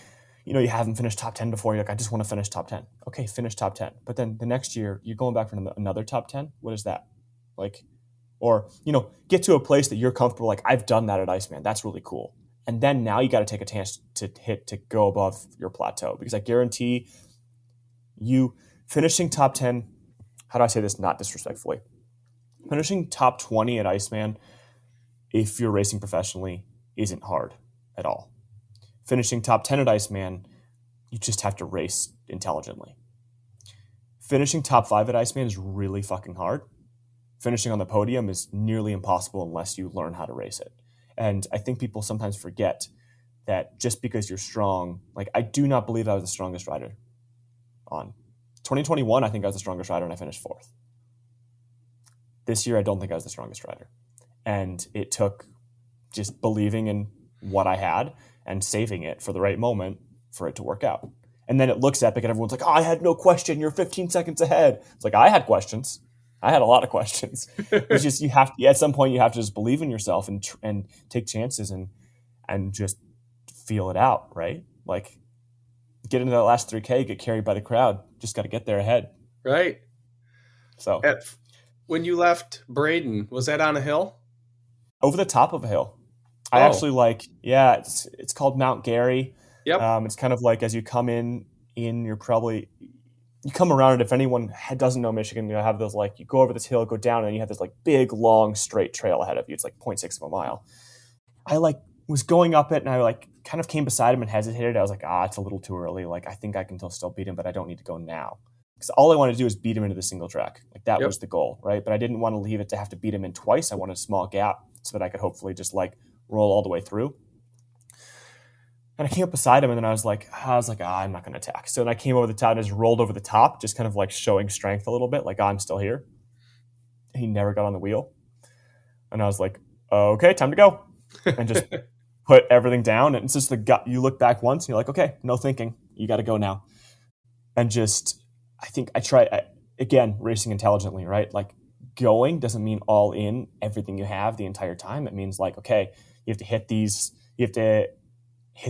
you haven't finished top 10 before. You're like, I just want to finish top 10. Okay, finish top 10. But then the next year, you're going back for another top 10. What is that? Like, or, get to a place that you're comfortable. Like, I've done that at Iceman. That's really cool. And then now you got to take a chance to go above your plateau, because I guarantee you finishing top 10, how do I say this not disrespectfully? Finishing top 20 at Iceman, if you're racing professionally, isn't hard at all. Finishing top 10 at Iceman, you just have to race intelligently. Finishing top 5 at Iceman is really fucking hard. Finishing on the podium is nearly impossible unless you learn how to race it. And I think people sometimes forget that just because you're strong, like, I do not believe I was the strongest rider on 2021. I think I was the strongest rider and I finished 4th. This year, I don't think I was the strongest rider. And it took just believing in what I had and saving it for the right moment for it to work out. And then it looks epic and everyone's like, oh, I had no question. You're 15 seconds ahead. It's like, I had questions. I had a lot of questions. It's just, at some point, you have to just believe in yourself and take chances and just feel it out, right? Like, get into that last 3K, get carried by the crowd. Just got to get there ahead. Right. So when you left Braden, was that on a hill? Over the top of a hill. I actually it's called Mount Gary. Yep. It's kind of like as you come in, you come around it. If anyone doesn't know Michigan, you have those, like, you go over this hill, go down, and you have this like big, long, straight trail ahead of you. It's like 0.6 of a mile. I was going up it and I kind of came beside him and hesitated. I was like, it's a little too early. Like, I think I can still beat him, but I don't need to go now. Because all I wanted to do is beat him into the single track. Like, that was the goal, right? But I didn't want to leave it to have to beat him in twice. I wanted a small gap so that I could hopefully just roll all the way through. And I came up beside him and then I was like, I'm not going to attack. So then I came over the top and just rolled over the top, just kind of like showing strength a little bit, like, I'm still here. He never got on the wheel. And I was like, okay, time to go. And just put everything down. And it's just you look back once and you're like, okay, no thinking. You got to go now. And just, I think again, racing intelligently, right? Like, going doesn't mean all in everything you have the entire time. It means, like, okay, you have to hit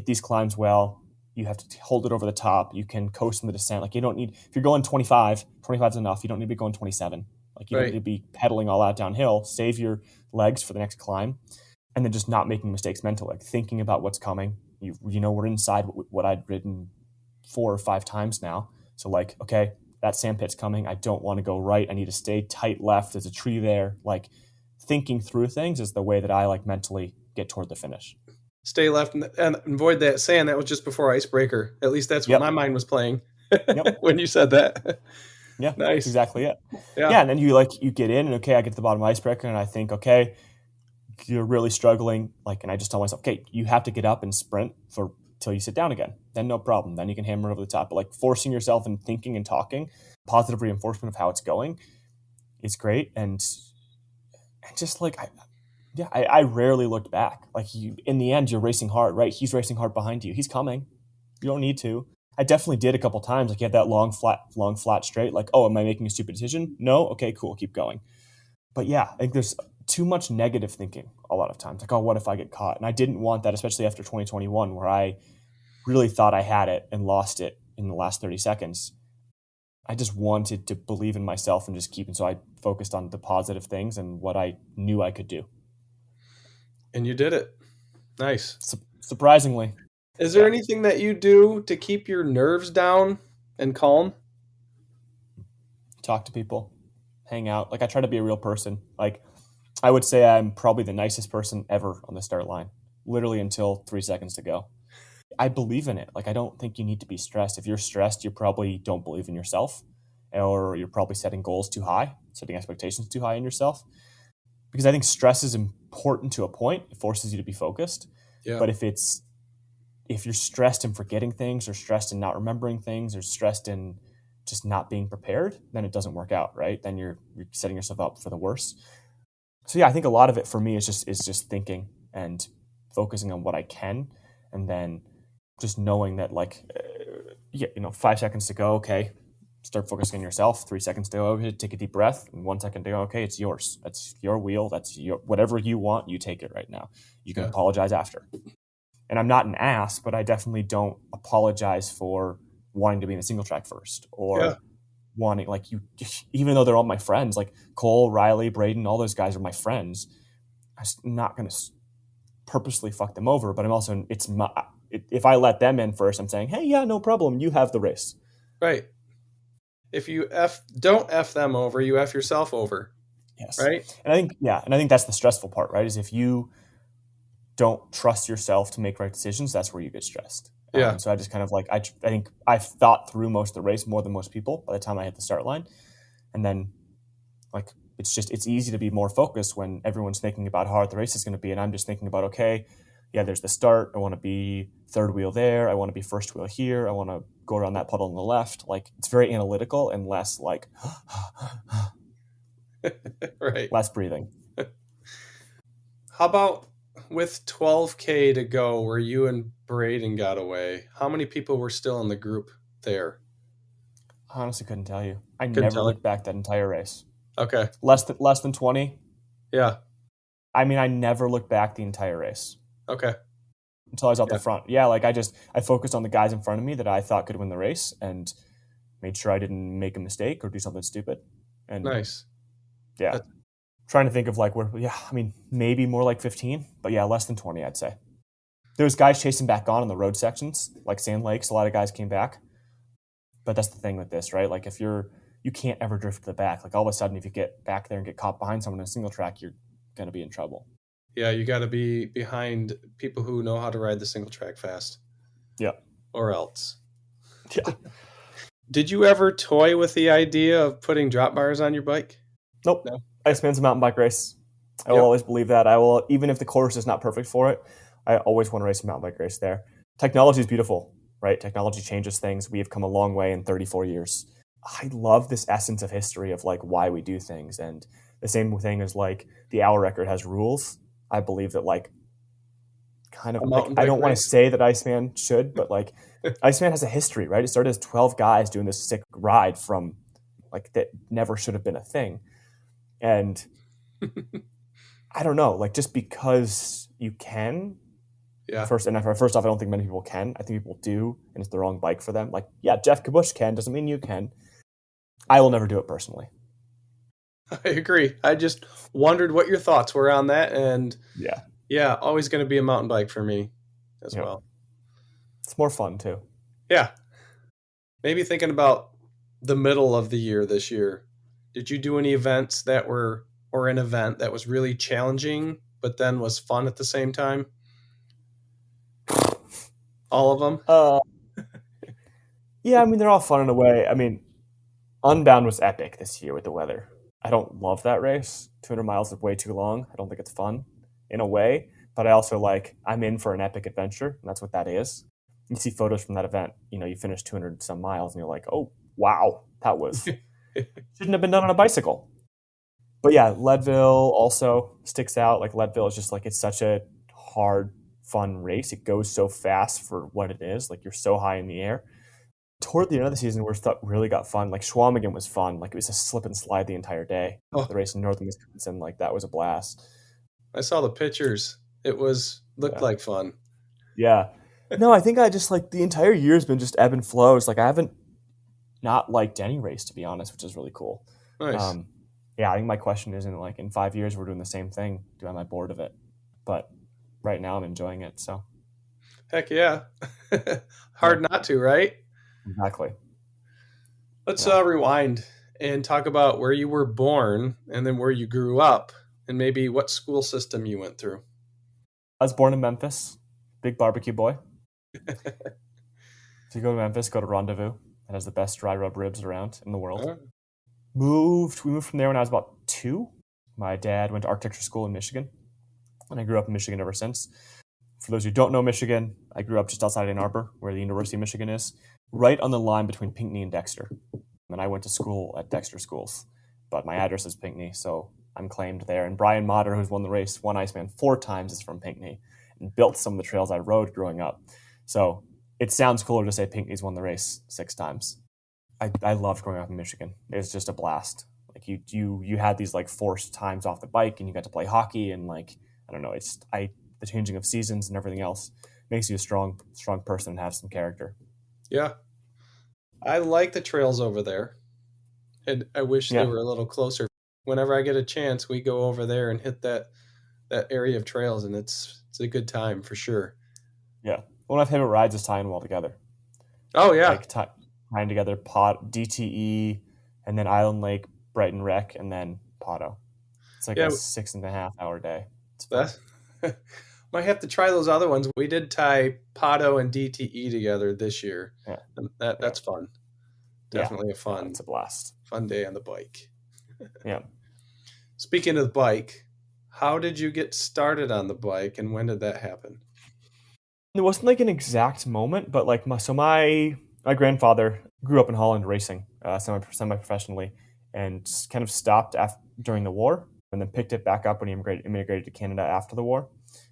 these climbs well. You have to hold it over the top. You can coast in the descent. Like you don't need, if you're going 25, 25 is enough. You don't need to be going 27. Like you don't need Right. to be pedaling all out downhill. Save your legs for the next climb, and then just not making mistakes mentally, like thinking about what's coming. We're inside what I'd ridden 4 or 5 times now. So like, okay, that sandpit's coming. I don't want to go right. I need to stay tight left. There's a tree there. Like thinking through things is the way that I like mentally get toward the finish. Stay left and avoid that sand. That was just before icebreaker. At least that's what my Yep. mind was playing Yep. when you said that. Yeah. Nice. That's exactly it. Yeah. Yeah. And then you get in and okay, I get to the bottom of icebreaker and I think, okay, you're really struggling. Like, and I just tell myself, okay, you have to get up and sprint till you sit down again. Then no problem. Then you can hammer over the top. But like forcing yourself and thinking and talking, positive reinforcement of how it's going is great. And just like, I rarely looked back. Like in the end, you're racing hard, right? He's racing hard behind you. He's coming. You don't need to. I definitely did a couple times. Like you had that long, flat straight. Like, oh, am I making a stupid decision? No. Okay, cool. Keep going. But yeah, I think there's too much negative thinking a lot of times. Like, oh, what if I get caught? And I didn't want that, especially after 2021, where I really thought I had it and lost it in the last 30 seconds. I just wanted to believe in myself and just keep. And so I focused on the positive things and what I knew I could do. And you did it. Nice. Surprisingly. Is there anything that you do to keep your nerves down and calm? Talk to people, hang out. Like I try to be a real person. Like I would say I'm probably the nicest person ever on the start line, literally until 3 seconds to go. I believe in it. Like I don't think you need to be stressed. If you're stressed, you probably don't believe in yourself, or you're probably setting goals too high, setting expectations too high in yourself. Because I think stress is important to a point. It forces you to be focused. Yeah. But if you're stressed in forgetting things or stressed in not remembering things or stressed in just not being prepared, then it doesn't work out, right? Then you're setting yourself up for the worst. So yeah, I think a lot of it for me is just thinking and focusing on what I can, and then just knowing that 5 seconds to go, okay, start focusing on yourself. 3 seconds to go, okay, take a deep breath, and 1 second to go, okay, it's yours. That's your wheel. That's your whatever you want. You take it right now. You can apologize after. And I'm not an ass, but I definitely don't apologize for wanting to be in the single track first or wanting even though they're all my friends, like Cole, Riley, Braden, all those guys are my friends. I'm not going to purposely fuck them over, but I'm also, if I let them in first, I'm saying, hey, yeah, no problem. You have the race. Right. If you don't F them over, you F yourself over. Yes. Right. And I think that's the stressful part, right? Is if you don't trust yourself to make right decisions, that's where you get stressed. Yeah. So I just kind of I think I thought through most of the race more than most people by the time I hit the start line. And then it's easy to be more focused when everyone's thinking about how hard the race is going to be. And I'm just thinking about, okay, yeah, there's the start. I want to be third wheel there. I want to be first wheel here. I want to go around that puddle on the left. Like it's very analytical and less right. less breathing. How about with 12K to go where you and Braden got away? How many people were still in the group there? I honestly couldn't tell you. I never looked back that entire race. Okay. Less than 20? Yeah. I mean, I never looked back the entire race. Okay. Until I was out the front. Yeah, I focused on the guys in front of me that I thought could win the race and made sure I didn't make a mistake or do something stupid. And nice. Yeah. Trying to think of maybe more like 15, but yeah, less than 20, I'd say. There was guys chasing back on the road sections, like Sand Lakes. A lot of guys came back. But that's the thing with this, right? Like if you can't ever drift to the back. Like all of a sudden, if you get back there and get caught behind someone in a single track, you're going to be in trouble. Yeah, you got to be behind people who know how to ride the single track fast. Yeah. Or else. Yeah. Did you ever toy with the idea of putting drop bars on your bike? Nope. No. Iceman's a mountain bike race. I will always believe that. I will, even if the course is not perfect for it, I always want to race a mountain bike race there. Technology is beautiful, right? Technology changes things. We have come a long way in 34 years. I love this essence of history of why we do things. And the same thing as the hour record has rules. I believe that I don't want to say that Iceman should, but Iceman has a history, right? It started as 12 guys doing this sick ride from that never should have been a thing. And I don't know, just because you can Yeah. First off, I don't think many people can. I think people do, and it's the wrong bike for them. Like, yeah, Jeff Kabush can, doesn't mean you can. I will never do it personally. I agree. I just wondered what your thoughts were on that. And Yeah. yeah, always going to be a mountain bike for me as Yep. well. It's more fun too. Yeah. Maybe thinking about the middle of the year this year. Did you do any events that were, or an event that was really challenging, but then was fun at the same time? All of them? Uh, yeah, I mean, they're all fun in a way. I mean, Unbound was epic this year with the weather. I don't love that race. 200 miles is way too long. I don't think it's fun in a way, but I also I'm in for an epic adventure, and that's what that is. You see photos from that event, you finish 200 some miles, and you're like, oh, wow, that shouldn't have been done on a bicycle. But yeah, Leadville also sticks out. Like, Leadville is just it's such a hard, fun race. It goes so fast for what it is. Like, you're so high in the air. Toward the end of the season, where stuff really got fun, like Schwamigan was fun. Like, it was a slip and slide the entire day. Oh, The race in northern Wisconsin, that was a blast. I saw the pictures. It looked Yeah. like fun. Yeah. No, I think I just the entire year has been just ebb and flows. Like, I haven't not liked any race, to be honest, which is really cool. Nice. Yeah, I think my question isn't in 5 years we're doing the same thing. Am I bored of it? But right now I'm enjoying it. So Heck yeah. yeah, Hard not to, right? exactly. Let's Yeah. rewind and talk about where you were born and then where you grew up and maybe what school system you went through. I was born in Memphis, big barbecue boy. If you go to Memphis, go to Rendezvous. It has the best dry rub ribs around in the world. We moved from there when I was about 2. My dad went to architecture school in Michigan, and I grew up in Michigan ever since. For those who don't know Michigan, I grew up just outside Ann Arbor, where the University of Michigan is, right on the line between Pinckney and Dexter. And I went to school at Dexter schools, but my address is Pinckney, so I'm claimed there. And Brian Motter, who's won the race, won Iceman 4 times, is from Pinckney and built some of the trails I rode growing up. So it sounds cooler to say Pinckney's won the race 6 times. I loved growing up in Michigan. It was just a blast. Like, you had these forced times off the bike, and you got to play hockey, and I don't know, the changing of seasons and everything else makes you a strong person and have some character. Yeah. I like the trails over there. And I wish they were a little closer. Whenever I get a chance, we go over there and hit that area of trails, and it's a good time for sure. Yeah. One of my favorite rides is tying them all together. Oh yeah. Tying together DTE, and then Island Lake, Brighton Rec, and then Potto. It's a 6.5 hour day. It's fun. Might have to try those other ones. We did tie Potto and DTE together this year. Yeah. And that's fun. Definitely a fun. It's a blast. Fun day on the bike. Yeah. Speaking of the bike, how did you get started on the bike, and when did that happen? There wasn't an exact moment, but my grandfather grew up in Holland racing semi-professionally, and kind of stopped during the war, and then picked it back up when he immigrated to Canada after the war,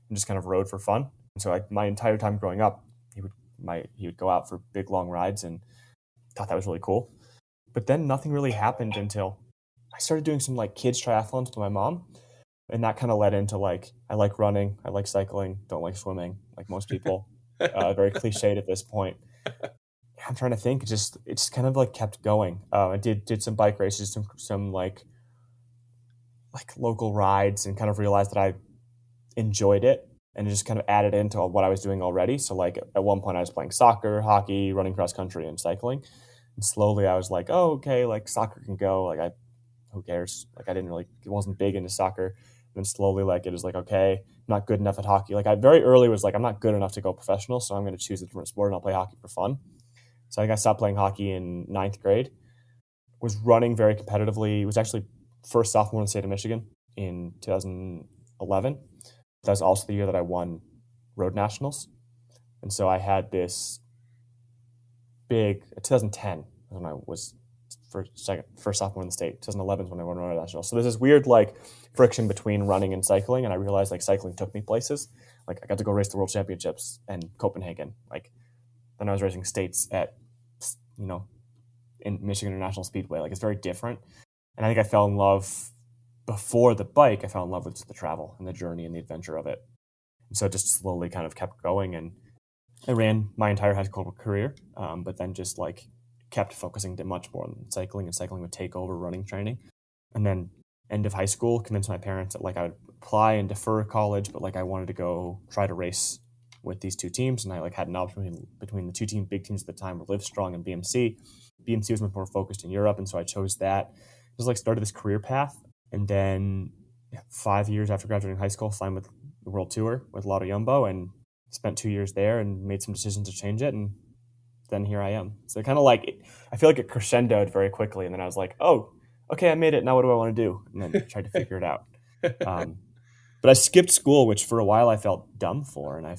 and just kind of rode for fun. And so my entire time growing up, he would go out for big long rides, and thought that was really cool. But then nothing really happened until I started doing some kids triathlons with my mom, and that kind of led into I like running, I like cycling, don't like swimming, like most people. Very cliched at this point. I'm trying to think. It just kind of kept going. I did some bike races, some local rides, and kind of realized that I enjoyed it, and it just kind of added into what I was doing already. So at one point I was playing soccer, hockey, running cross country, and cycling. And slowly I was like, oh, okay, soccer can go. Who cares? It wasn't big into soccer. And then slowly it was okay, I'm not good enough at hockey. I very early was I'm not good enough to go professional, so I'm going to choose a different sport and I'll play hockey for fun. So I think I stopped playing hockey in 9th grade. Was running very competitively. Was actually first sophomore in the state of Michigan in 2011. That was also the year that I won road nationals. And so I had this big 2010 when I was first sophomore in the state. 2011 is when I won road nationals. So there's this weird friction between running and cycling, and I realized cycling took me places. I got to go race the world championships in Copenhagen. Then I was racing states at in Michigan International Speedway. It's very different. And I think I fell in love before the bike. I fell in love with the travel and the journey and the adventure of it. And so it just slowly kind of kept going. And I ran my entire high school career, but then just like kept focusing much more on cycling, and cycling would take over running training. And then end of high school, convinced my parents that like I would apply and defer college, but like I wanted to go try to race with these two teams. And I like had an option between the big teams at the time were Livestrong and BMC. BMC was much more focused in Europe, and so I chose that. Just like started this career path, and then 5 years after graduating high school, signed with the World Tour with Lotto Jumbo, and spent 2 years there and made some decisions to change it, and then here I am. So kind of like, I feel like it crescendoed very quickly, and then I was like, oh, okay, I made it. Now what do I want to do? And then tried to figure it out. But I skipped school, which for a while I felt dumb for, and I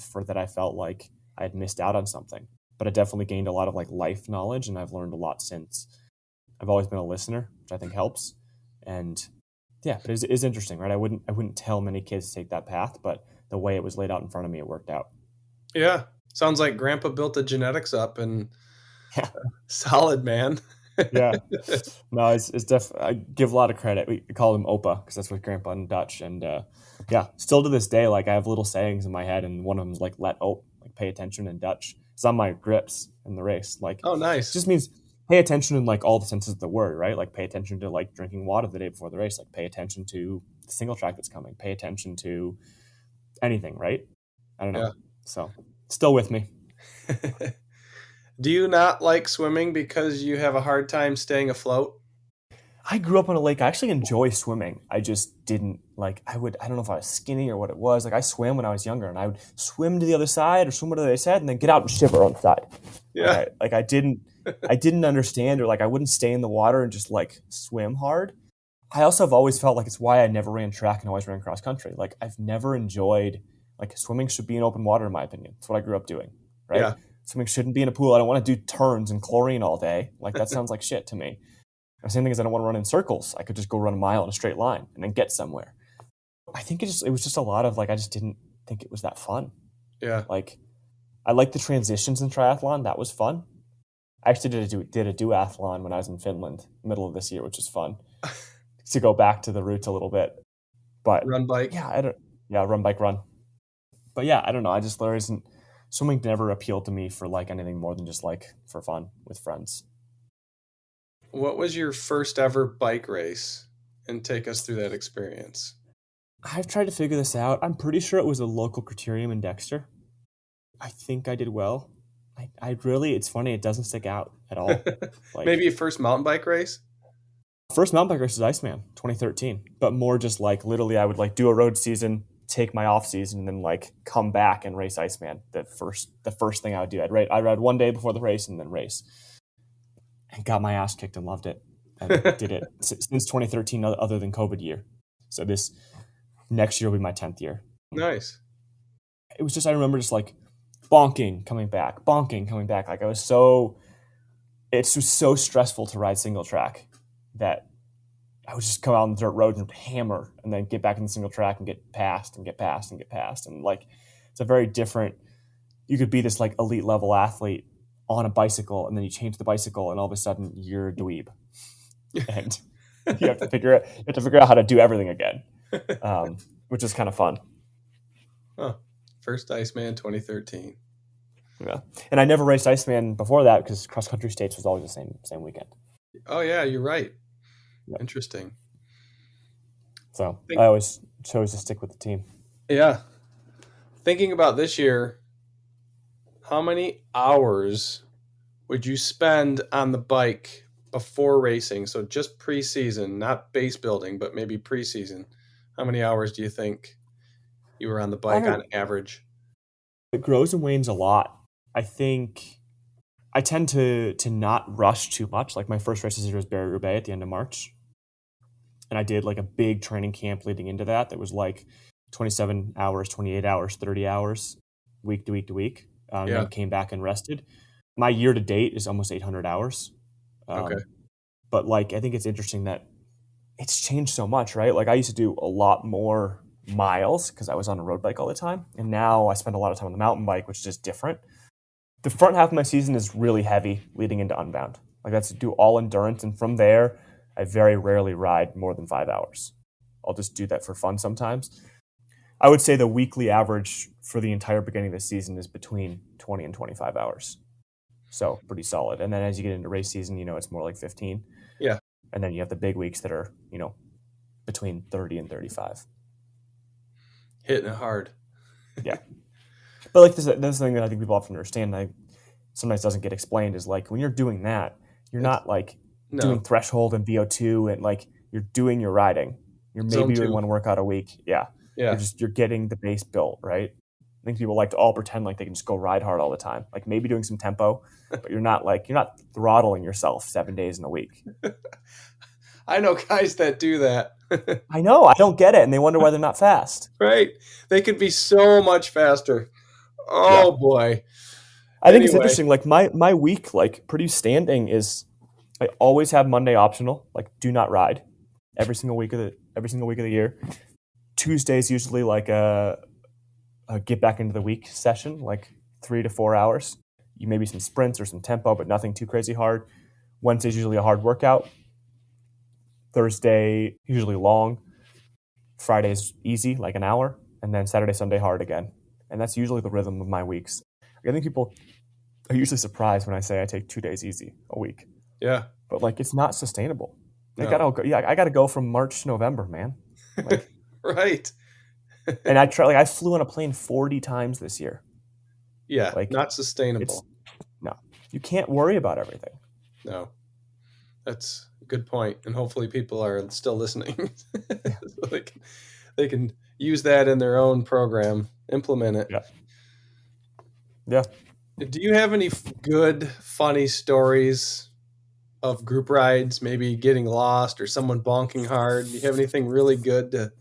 felt like I had missed out on something. But I definitely gained a lot of like life knowledge, and I've learned a lot since. I've always been a listener, which I think helps. And yeah, but it's interesting, right? I wouldn't tell many kids to take that path, but the way it was laid out in front of me, it worked out. Yeah. Sounds like grandpa built the genetics up and Yeah. solid, man. Yeah. No, it's I give a lot of credit. We call him Opa because that's what grandpa in Dutch. And yeah, still to this day, like I have little sayings in my head, and one of them is like "let op," like pay attention in Dutch. It's on my grips in the race. Like, Oh, it nice. just means pay attention in like all the senses of the word, right? Like pay attention to like drinking water the day before the race. Like pay attention to the single track that's coming. Pay attention to anything, right? I don't know. Yeah. So still with me. Do you not like swimming because you have a hard time staying afloat? I grew up on a lake. I actually enjoy swimming. I just didn't like, I don't know if I was skinny or what it was. Like I swam when I was younger, and I would swim to the other side or swim to the other side and then get out and shiver on the side. Yeah. I didn't understand, or like I wouldn't stay in the water and just like swim hard. I also have always felt like it's why I never ran track and always ran cross country. Like I've never enjoyed, like swimming should be in open water in my opinion. That's what I grew up doing, right? Yeah. Swimming shouldn't be in a pool. I don't want to do turns and chlorine all day. Like that sounds like shit to me. The same thing as I don't want to run in circles. I could just go run a mile in a straight line and then get somewhere. I think it was just a lot of like, I just didn't think it was that fun. Yeah. Like I like the transitions in triathlon. That was fun. I actually did a duathlon when I was in Finland, middle of this year, which was fun to go back to the roots a little bit. But Run bike. Yeah, run bike run. But yeah, I don't know. Swimming never appealed to me for like anything more than just like for fun with friends. What was your first ever bike race? And take us through that experience. I've tried to figure this out. I'm pretty sure it was a local criterium in Dexter. I think I did well. I really, it's funny, it doesn't stick out at all. Like, Maybe your first mountain bike race? first mountain bike race is Iceman, 2013. But more just like literally I would like do a road season, take my off season, and then like come back and race Iceman. The first thing I would do. I'd ride one day before the race and then race. And got my ass kicked and loved it. I did it since 2013, other than COVID year. So this next year will be my 10th year. Nice. It was just, I remember just like bonking, coming back. Like it's just so stressful to ride single track that I would just come out on the dirt road and hammer and then get back in the single track and get passed. And like, it's a very different, you could be this like elite level athlete on a bicycle, and then you change the bicycle and all of a sudden you're a dweeb. And you have to figure out how to do everything again, which is kind of fun. Oh, first Iceman 2013. Yeah, and I never raced Iceman before that because cross country states was always the same weekend. Oh yeah, you're right. Yep. Interesting. So I always chose to stick with the team. Yeah. Thinking about this year, how many hours would you spend on the bike before racing? So just preseason, not base building, but maybe preseason. How many hours do you think you were on the bike on average? It grows and wanes a lot. I think I tend to not rush too much. Like my first race this year was Barry-Roubaix at the end of March. And I did like a big training camp leading into that was like 27 hours, 28 hours, 30 hours, week to week to week. And came back and rested. My year to date is almost 800 hours. Okay. But like, I think it's interesting that it's changed so much, right? Like I used to do a lot more miles because I was on a road bike all the time. And now I spend a lot of time on the mountain bike, which is just different. The front half of my season is really heavy leading into Unbound. Like that's to do all endurance. And from there, I very rarely ride more than 5 hours. I'll just do that for fun sometimes. I would say the weekly average for the entire beginning of the season is between 20 and 25 hours. So pretty solid. And then as you get into race season, it's more like 15. Yeah. And then you have the big weeks that are, between 30 and 35. Hitting it hard. Yeah. But like this thing that I think people often understand, sometimes doesn't get explained, is like when you're doing that, you're not like doing threshold and VO2 and like you're doing your riding. You're maybe doing one workout a week. Yeah. Yeah. You're getting the base built, right? I think people like to all pretend like they can just go ride hard all the time. Like maybe doing some tempo, but you're not throttling yourself 7 days in a week. I know guys that do that. I know. I don't get it. And they wonder why they're not fast. Right. They could be so much faster. Oh, yeah. Boy. I think it's interesting. Like my week, like pretty standing is I always have Monday optional. Like do not ride every single week of the year. Tuesday's usually like a get back into the week session, like 3 to 4 hours. You maybe some sprints or some tempo, but nothing too crazy hard. Wednesday's usually a hard workout. Thursday, usually long. Friday's easy, like an hour. And then Saturday, Sunday, hard again. And that's usually the rhythm of my weeks. I think people are usually surprised when I say I take 2 days easy a week. Yeah. But like, it's not sustainable. No. I got to go from March to November, man. Like, right. And I flew on a plane 40 times this year. Yeah. Like, not sustainable. No, you can't worry about everything. No. That's a good point. And hopefully people are still listening. So they can use that in their own program, implement it. Yeah. Yeah. Do you have any good, funny stories of group rides, maybe getting lost or someone bonking hard? Do you have anything really good to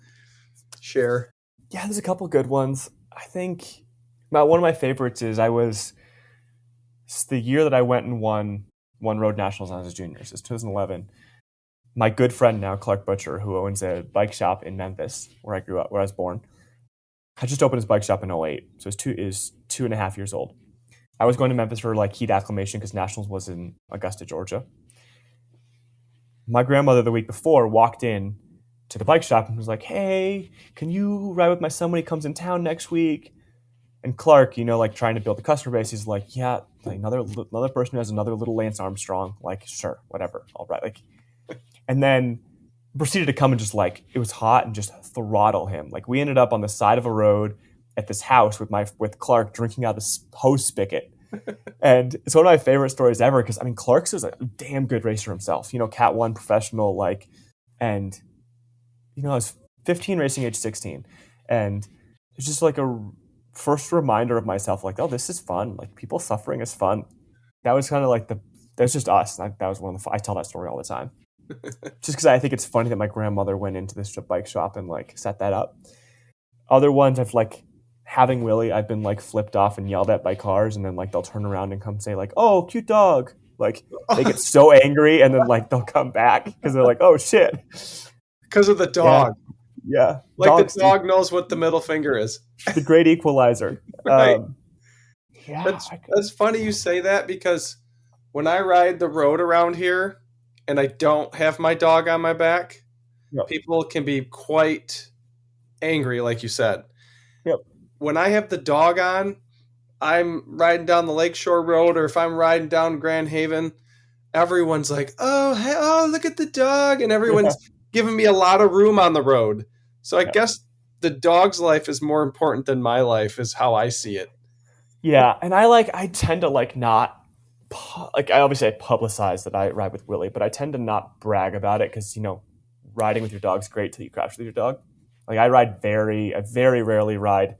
share? Yeah, there's a couple good ones. I think one of my favorites is it's the year that I went and won Road Nationals when I was a junior. So it's 2011. My good friend now, Clark Butcher, who owns a bike shop in Memphis, where I grew up, where I was born, had just opened his bike shop in 2008. So is 2.5 years old. I was going to Memphis for like heat acclimation because Nationals was in Augusta, Georgia. My grandmother the week before walked in to the bike shop and was like, "Hey, can you ride with my son when he comes in town next week?" And Clark, like trying to build a customer base, he's like, "Yeah, like another person who has another little Lance Armstrong, like sure, whatever, all right." Like, and then proceeded to come and just like it was hot and just throttle him. Like we ended up on the side of a road at this house with Clark drinking out this hose spigot. And it's one of my favorite stories ever because Clark's was a damn good racer himself. Cat 1 professional, like, and I was 15 racing age 16, and it's just like a first reminder of myself, like, oh, this is fun. Like people suffering is fun. That was kind of like that's just us. That was one of the I tell that story all the time, just because I think it's funny that my grandmother went into this bike shop and like set that up. Other ones I've like. Having Willie, I've been like flipped off and yelled at by cars, and then like they'll turn around and come say like, "Oh, cute dog!" Like they get so angry, and then like they'll come back because they're like, "Oh shit!" Because of the dog. Yeah. Like dogs, the dog knows what the middle finger is. The great equalizer. Right. Yeah. That's funny you say that because when I ride the road around here and I don't have my dog on my back, people can be quite angry, like you said. Yep. When I have the dog on, I'm riding down the Lakeshore Road, or if I'm riding down Grand Haven, everyone's like, oh, look at the dog. And everyone's giving me a lot of room on the road. So I guess the dog's life is more important than my life is how I see it. Yeah. And I tend to like not, like I obviously publicize that I ride with Willie, but I tend to not brag about it because, riding with your dog's great till you crash with your dog. Like I very rarely ride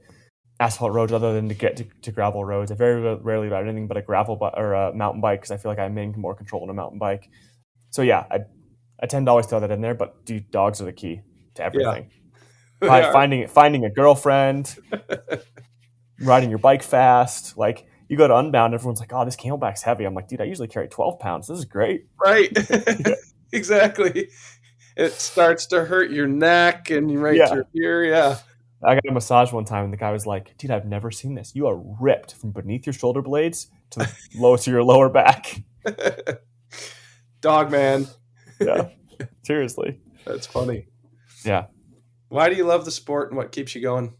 asphalt roads other than to get to gravel roads. I very rarely ride anything but a gravel or a mountain bike because I feel like I'm in more control on a mountain bike. So yeah, I tend to always throw that in there, but dogs are the key to everything. Yeah. Finding a girlfriend, riding your bike fast. Like you go to Unbound, everyone's like, "Oh, this camelback's heavy." I'm like, "Dude, I usually carry 12 pounds. This is great." Right. Exactly. It starts to hurt your neck and through here. Yeah. I got a massage one time, and the guy was like, "Dude, I've never seen this. You are ripped from beneath your shoulder blades to the lowest of your lower back." Dog man. Yeah. Seriously. That's funny. Yeah. Why do you love the sport and what keeps you going?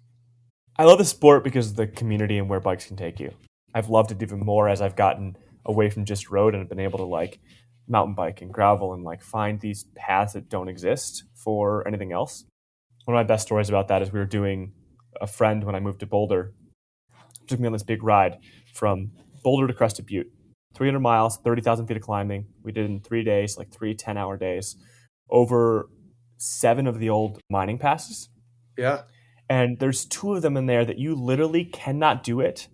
I love the sport because of the community and where bikes can take you. I've loved it even more as I've gotten away from just road and have been able to like mountain bike and gravel and like find these paths that don't exist for anything else. One of my best stories about that is we were doing a friend when I moved to Boulder took me on this big ride from Boulder to Crested Butte, 300 miles, 30,000 feet of climbing. We did it in 3 days, like 3 10-hour days, over 7 of the old mining passes. Yeah. And there's 2 of them in there that you literally cannot do it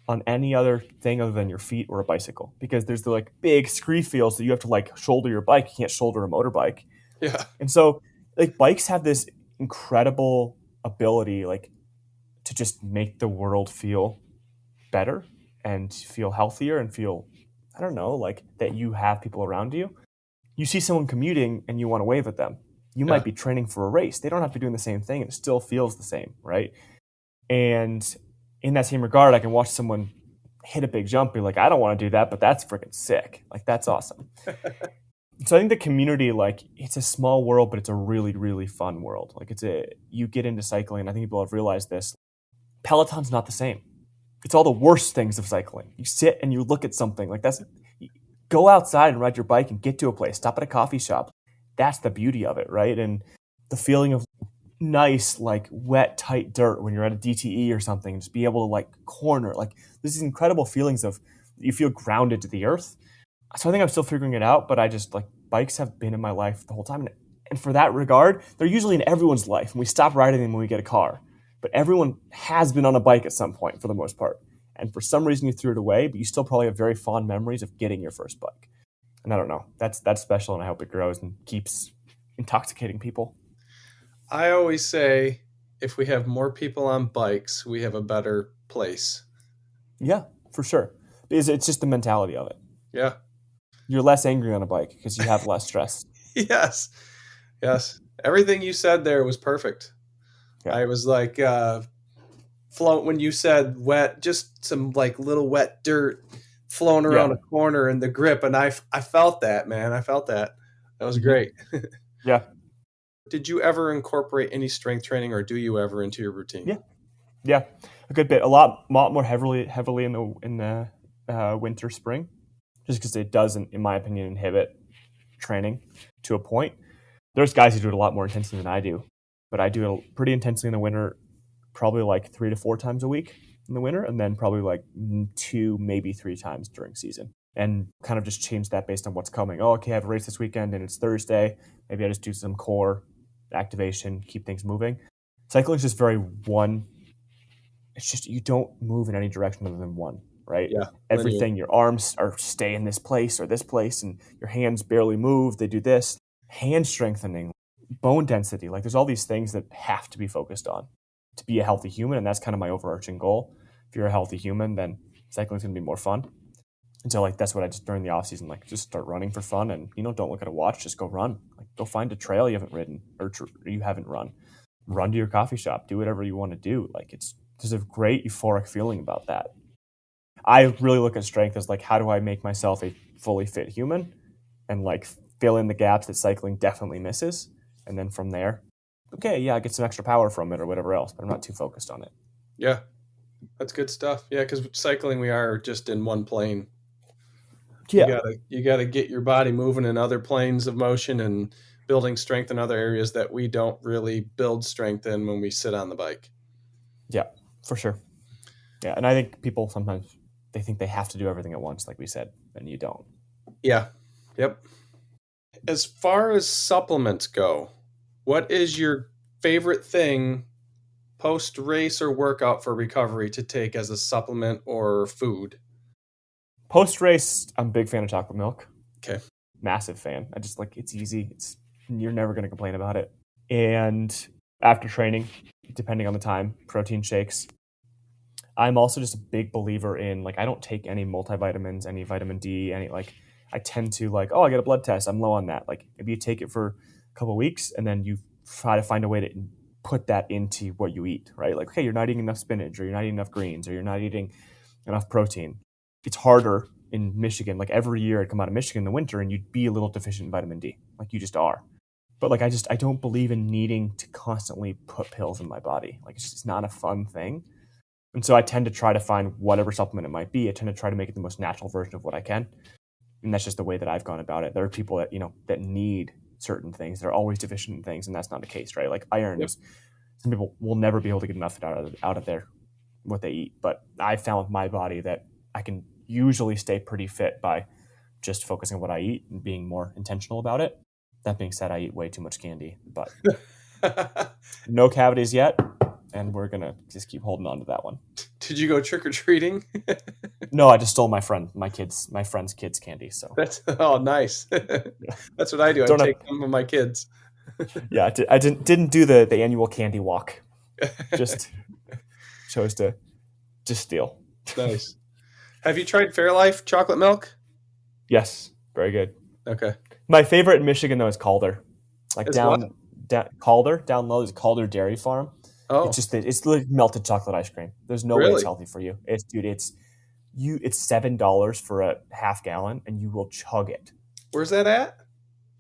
on any other thing other than your feet or a bicycle, because there's the like big scree fields that you have to like shoulder your bike. You can't shoulder a motorbike. Yeah. And so like bikes have this incredible ability like to just make the world feel better and feel healthier and feel, I don't know, like that you have people around you. You see someone commuting and you want to wave at them. You Yeah. might be training for a race. They don't have to be doing the same thing and it still feels the same, right? And in that same regard, I can watch someone hit a big jump, be like, I don't want to do that, but that's freaking sick. Like, that's awesome. So I think the community, like, it's a small world, but it's a really, really fun world. Like, you get into cycling, and I think people have realized this. Peloton's not the same. It's all the worst things of cycling. You sit and you look at something like go outside and ride your bike and get to a place, stop at a coffee shop. That's the beauty of it, right? And the feeling of nice, like wet, tight dirt when you're at a DTE or something, just be able to like corner, like there's these incredible feelings of you feel grounded to the earth. So I think I'm still figuring it out, but I just like bikes have been in my life the whole time. And for that regard, they're usually in everyone's life. And we stop riding them when we get a car. But everyone has been on a bike at some point for the most part. And for some reason you threw it away, but you still probably have very fond memories of getting your first bike. And I don't know, that's special, and I hope it grows and keeps intoxicating people. I always say if we have more people on bikes, we have a better place. Yeah, for sure. Because it's just the mentality of it. Yeah. You're less angry on a bike because you have less stress. Yes. Yes. Everything you said there was perfect. Yeah. I was like, float when you said wet, just some like little wet dirt flowing around a corner in the grip. And I felt that, man. I felt that. That was great. Yeah. Did you ever incorporate any strength training, or do you ever, into your routine? Yeah, a good bit. A lot more heavily in the winter, spring, just because it doesn't, in my opinion, inhibit training to a point. There's guys who do it a lot more intensely than I do, but I do it pretty intensely in the winter, probably like 3 to 4 times a week in the winter, and then probably like 2, maybe 3 times during season. And kind of just change that based on what's coming. Oh, okay, I have a race this weekend and it's Thursday. Maybe I just do some core activation, keep things moving. Cycling is just very one. It's just you don't move in any direction other than one, right? Yeah. Everything, your arms are stay in this place or this place, and your hands barely move. They do this. Hand strengthening, bone density. Like there's all these things that have to be focused on to be a healthy human, and that's kind of my overarching goal. If you're a healthy human, then cycling's gonna be more fun. And so like that's what I just during the off season, like just start running for fun, and don't look at a watch, just go run. Like go find a trail you haven't ridden or you haven't run. Run to your coffee shop, do whatever you want to do. Like there's a great euphoric feeling about that. I really look at strength as like, how do I make myself a fully fit human and like fill in the gaps that cycling definitely misses. And then from there, okay, yeah, I get some extra power from it or whatever else, but I'm not too focused on it. Yeah, that's good stuff. Yeah, because cycling, we are just in one plane. Yeah. You gotta get your body moving in other planes of motion and building strength in other areas that we don't really build strength in when we sit on the bike. Yeah, for sure. Yeah, and I think people sometimes they think they have to do everything at once, like we said, and you don't. Yeah. Yep. As far as supplements go, what is your favorite thing post race or workout for recovery to take as a supplement or food? Post race, I'm a big fan of chocolate milk. Okay. Massive fan. I just like it's easy. You're never going to complain about it. And after training, depending on the time, protein shakes. I'm also just a big believer in like I don't take any multivitamins, any vitamin D, any like I tend to like, oh, I get a blood test, I'm low on that. Like maybe you take it for a couple of weeks and then you try to find a way to put that into what you eat, right? Like, okay, you're not eating enough spinach, or you're not eating enough greens, or you're not eating enough protein. It's harder in Michigan. Like every year I'd come out of Michigan in the winter and you'd be a little deficient in vitamin D. Like you just are. But like, I don't believe in needing to constantly put pills in my body. Like, it's just not a fun thing. And so I tend to try to find whatever supplement it might be. I tend to try to make it the most natural version of what I can. And that's just the way that I've gone about it. There are people that, that need certain things. They're always deficient in things, and that's not the case, right? Like iron Yep. is, some people will never be able to get enough out of their what they eat. But I found with my body that I can usually stay pretty fit by just focusing on what I eat and being more intentional about it. That being said, I eat way too much candy, but no cavities yet, and we're gonna just keep holding on to that one. Did you go trick or treating? No, I just stole my friend's kids' candy. So That's nice. That's what I do. I Don't have- take some of my kids. yeah, I didn't do the annual candy walk. Just chose to just steal. Nice. Have you tried Fairlife chocolate milk? Yes, very good. Okay. My favorite in Michigan though is Calder. Like It's down Calder down low is Calder Dairy Farm. Oh, It's like melted chocolate ice cream. There's no way really? it's healthy for you. It's $7 for a half gallon, and you will chug it. Where's that at?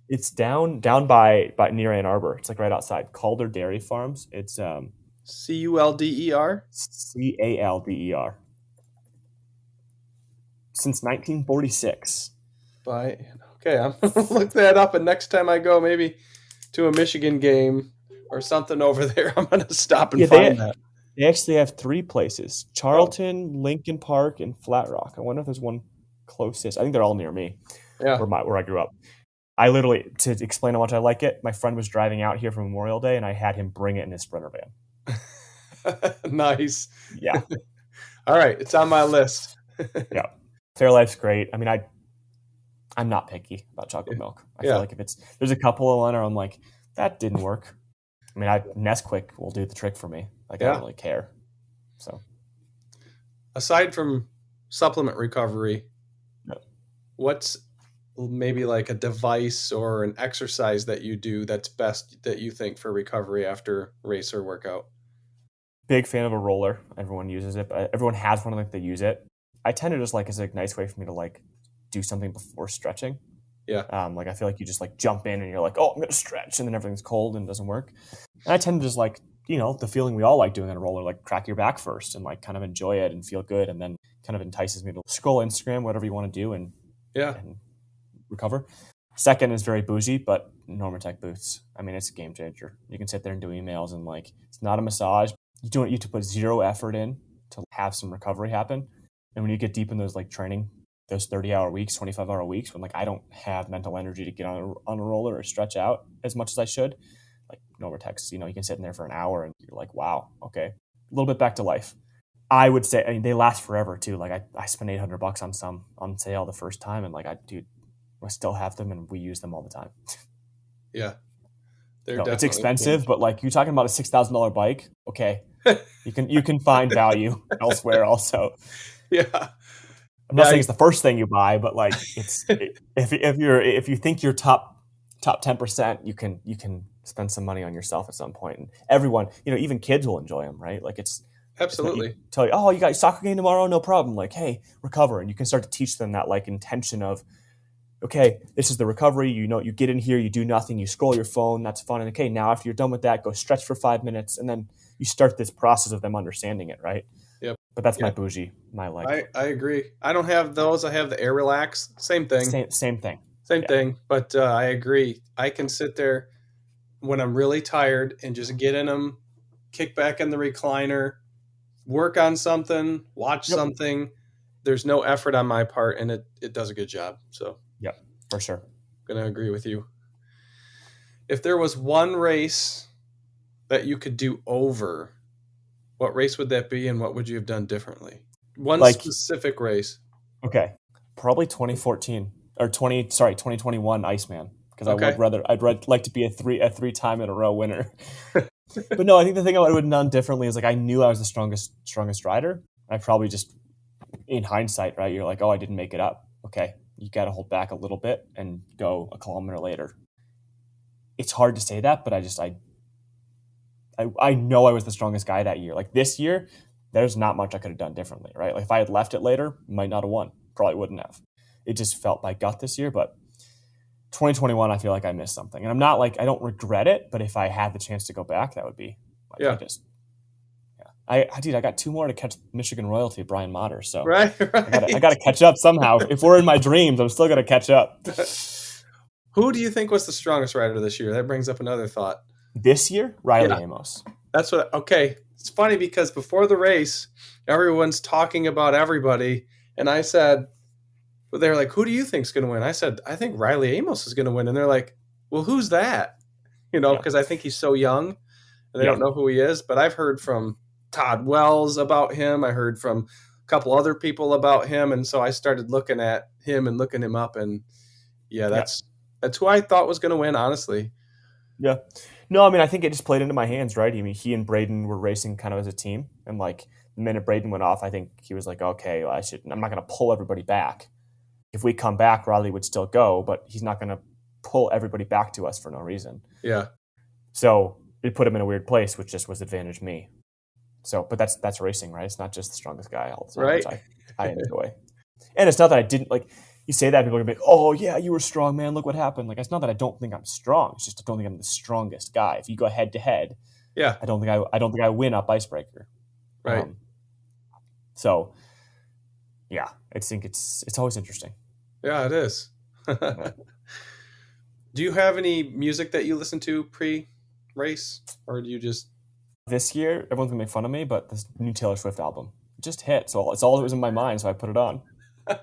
It's down by near Ann Arbor. It's like right outside Calder Dairy Farms. It's Culder. Calder. Since 1946. Okay, I'm gonna look that up, and next time I go, maybe to a Michigan game or something over there, I'm gonna stop and find that. They actually have 3 places: Charlton, Lincoln Park, and Flat Rock. I wonder if there's one closest. I think they're all near me, Yeah. where I grew up. I literally, to explain how much I like it, my friend was driving out here for Memorial Day, and I had him bring it in his Sprinter van. Nice. Yeah. All right, it's on my list. Yeah. Fairlife's great. I mean, I'm not picky about chocolate milk. I feel like there's a couple of one where I'm like, that didn't work. I mean, Nesquik will do the trick for me. Like, I don't really care. So, aside from supplement recovery, what's maybe like a device or an exercise that you do that's best that you think for recovery after race or workout? Big fan of a roller. Everyone uses it, but everyone has one, like they use it. I tend to just like, it's a nice way for me to like do something before stretching. Yeah. Like I feel like you just like jump in and you're like, oh, I'm going to stretch, and then everything's cold and doesn't work. And I tend to just like, the feeling we all like doing on a roller, like crack your back first and like kind of enjoy it and feel good. And then kind of entices me to scroll Instagram, whatever you want to do, and recover. Second is very bougie, but Normatec boots. I mean, it's a game changer. You can sit there and do emails, and like, it's not a massage. You have to put zero effort in to have some recovery happen. And when you get deep in those like training, those 30-hour weeks, 25-hour weeks, when like I don't have mental energy to get on a roller or stretch out as much as I should, like Normatec, you can sit in there for an hour and you're like, wow, okay, a little bit back to life. I would say, I mean, they last forever too. Like I spent $800 on some on sale the first time, and like I still have them, and we use them all the time. Yeah, it's expensive, but like you're talking about a $6,000 bike, okay, you can find value elsewhere also. Yeah. I'm not saying it's the first thing you buy, but like it's if you think you're top 10%, you can spend some money on yourself at some point. And everyone, even kids will enjoy them, right? Like it's absolutely tell you, oh, you got your soccer game tomorrow, no problem. Like, hey, recover, and you can start to teach them that like intention of, okay, this is the recovery. You get in here, you do nothing, you scroll your phone, that's fun. And okay, now after you're done with that, go stretch for 5 minutes, and then you start this process of them understanding it, right? Yep. But that's my bougie, my like. I agree. I don't have those. I have the Air Relax. Same thing. Same thing. Same thing. But I agree. I can sit there when I'm really tired and just get in them, kick back in the recliner, work on something, watch something. There's no effort on my part, and it does a good job. So yeah, for sure. I'm going to agree with you. If there was one race that you could do over, what race would that be, and what would you have done differently? One specific race. Okay. Probably 2021 Iceman, because I'd like to be a three time in a row winner. But no, I think the thing I would have done differently is like I knew I was the strongest rider. I probably just, in hindsight, right, you're like, oh, I didn't make it up. Okay, you got to hold back a little bit and go a kilometer later. It's hard to say that, but I know I was the strongest guy that year. Like this year, there's not much I could have done differently, right? Like if I had left it later, might not have won. Probably wouldn't have. It just felt by gut this year. But 2021, I feel like I missed something. And I'm not like, I don't regret it, but if I had the chance to go back, that would be like, Yeah. I got 2 more to catch Michigan royalty, Brian Motter. So Right. I got to catch up somehow. If we're in my dreams, I'm still going to catch up. Who do you think was the strongest rider this year? That brings up another thought. This year, Riley Amos. Okay. It's funny because before the race, everyone's talking about everybody. And I said, well, they're like, who do you think's going to win? I said, I think Riley Amos is going to win. And they're like, well, who's that? Because I think he's so young and they don't know who he is. But I've heard from Todd Wells about him. I heard from a couple other people about him. And so I started looking at him and looking him up. And that's who I thought was going to win, honestly. Yeah. No, I mean, I think it just played into my hands, right? I mean, he and Braden were racing kind of as a team. And like the minute Braden went off, I think he was like, okay, I'm not going to pull everybody back. If we come back, Riley would still go, but he's not going to pull everybody back to us for no reason. Yeah. So it put him in a weird place, which just was advantage me. So, but that's racing, right? It's not just the strongest guy all the time, right? Which I enjoy. And it's not that I didn't like. You say that, people are gonna be like, "Oh yeah, you were strong, man. Look what happened." Like, it's not that I don't think I'm strong. It's just I don't think I'm the strongest guy. If you go head to head, I don't think I win up Icebreaker, right? So, yeah, I think it's always interesting. Yeah, it is. Do you have any music that you listen to pre-race, or do you just? This year, everyone's gonna make fun of me, but this new Taylor Swift album just hit. So it's all that was in my mind, so I put it on.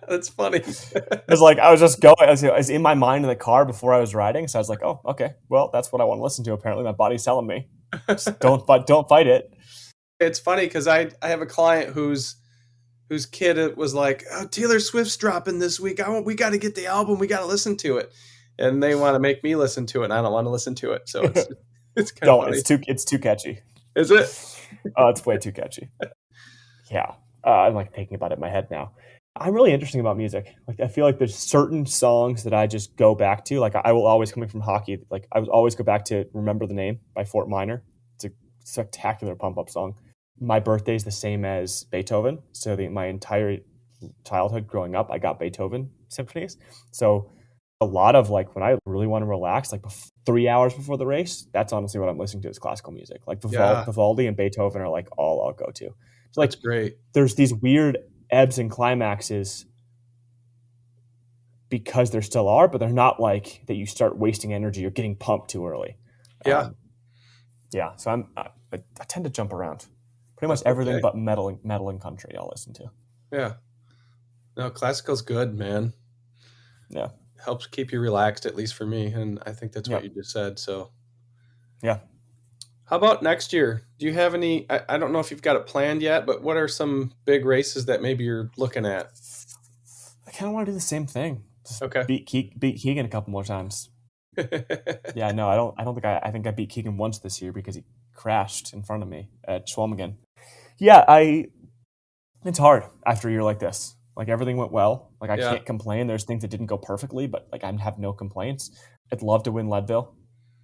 That's funny. It's like I was just going. I was in my mind in the car before I was riding, so I was like, "Oh, okay. Well, that's what I want to listen to." Apparently, my body's telling me, "Don't fight it." It's funny because I have a client whose kid was like, "Oh, Taylor Swift's dropping this week. We got to get the album. We got to listen to it," and they want to make me listen to it, and I don't want to listen to it. So it's kind of funny. It's too catchy. Is it? Oh, it's way too catchy. Yeah, I'm like thinking about it in my head now. I'm really interesting about music. Like, I feel like there's certain songs that I just go back to. Like, I will always, coming from hockey, like I will always go back to "Remember the Name" by Fort Minor. It's a spectacular pump-up song. My birthday is the same as Beethoven, so my entire childhood growing up, I got Beethoven symphonies. So a lot of like when I really want to relax, like 3 hours before the race, that's honestly what I'm listening to is classical music. Like Vivaldi and Beethoven are like all I'll go to. So like, that's great. There's these weird ebbs and climaxes because there still are, but they're not like that you start wasting energy or getting pumped too early. Yeah. So I tend to jump around. Pretty much everything but metal and country I'll listen to. Yeah. No, classical's good, man. Yeah. Helps keep you relaxed, at least for me. And I think that's what you just said. So yeah. How about next year? Do you have any, I don't know if you've got it planned yet, but what are some big races that maybe you're looking at? I kind of want to do the same thing. Just okay. Beat Keegan a couple more times. Yeah, no, I don't think I think I beat Keegan once this year because he crashed in front of me at Schwalmingen. Yeah, it's hard after a year like this. Like, everything went well. Like, I can't complain. There's things that didn't go perfectly, but like, I have no complaints. I'd love to win Leadville.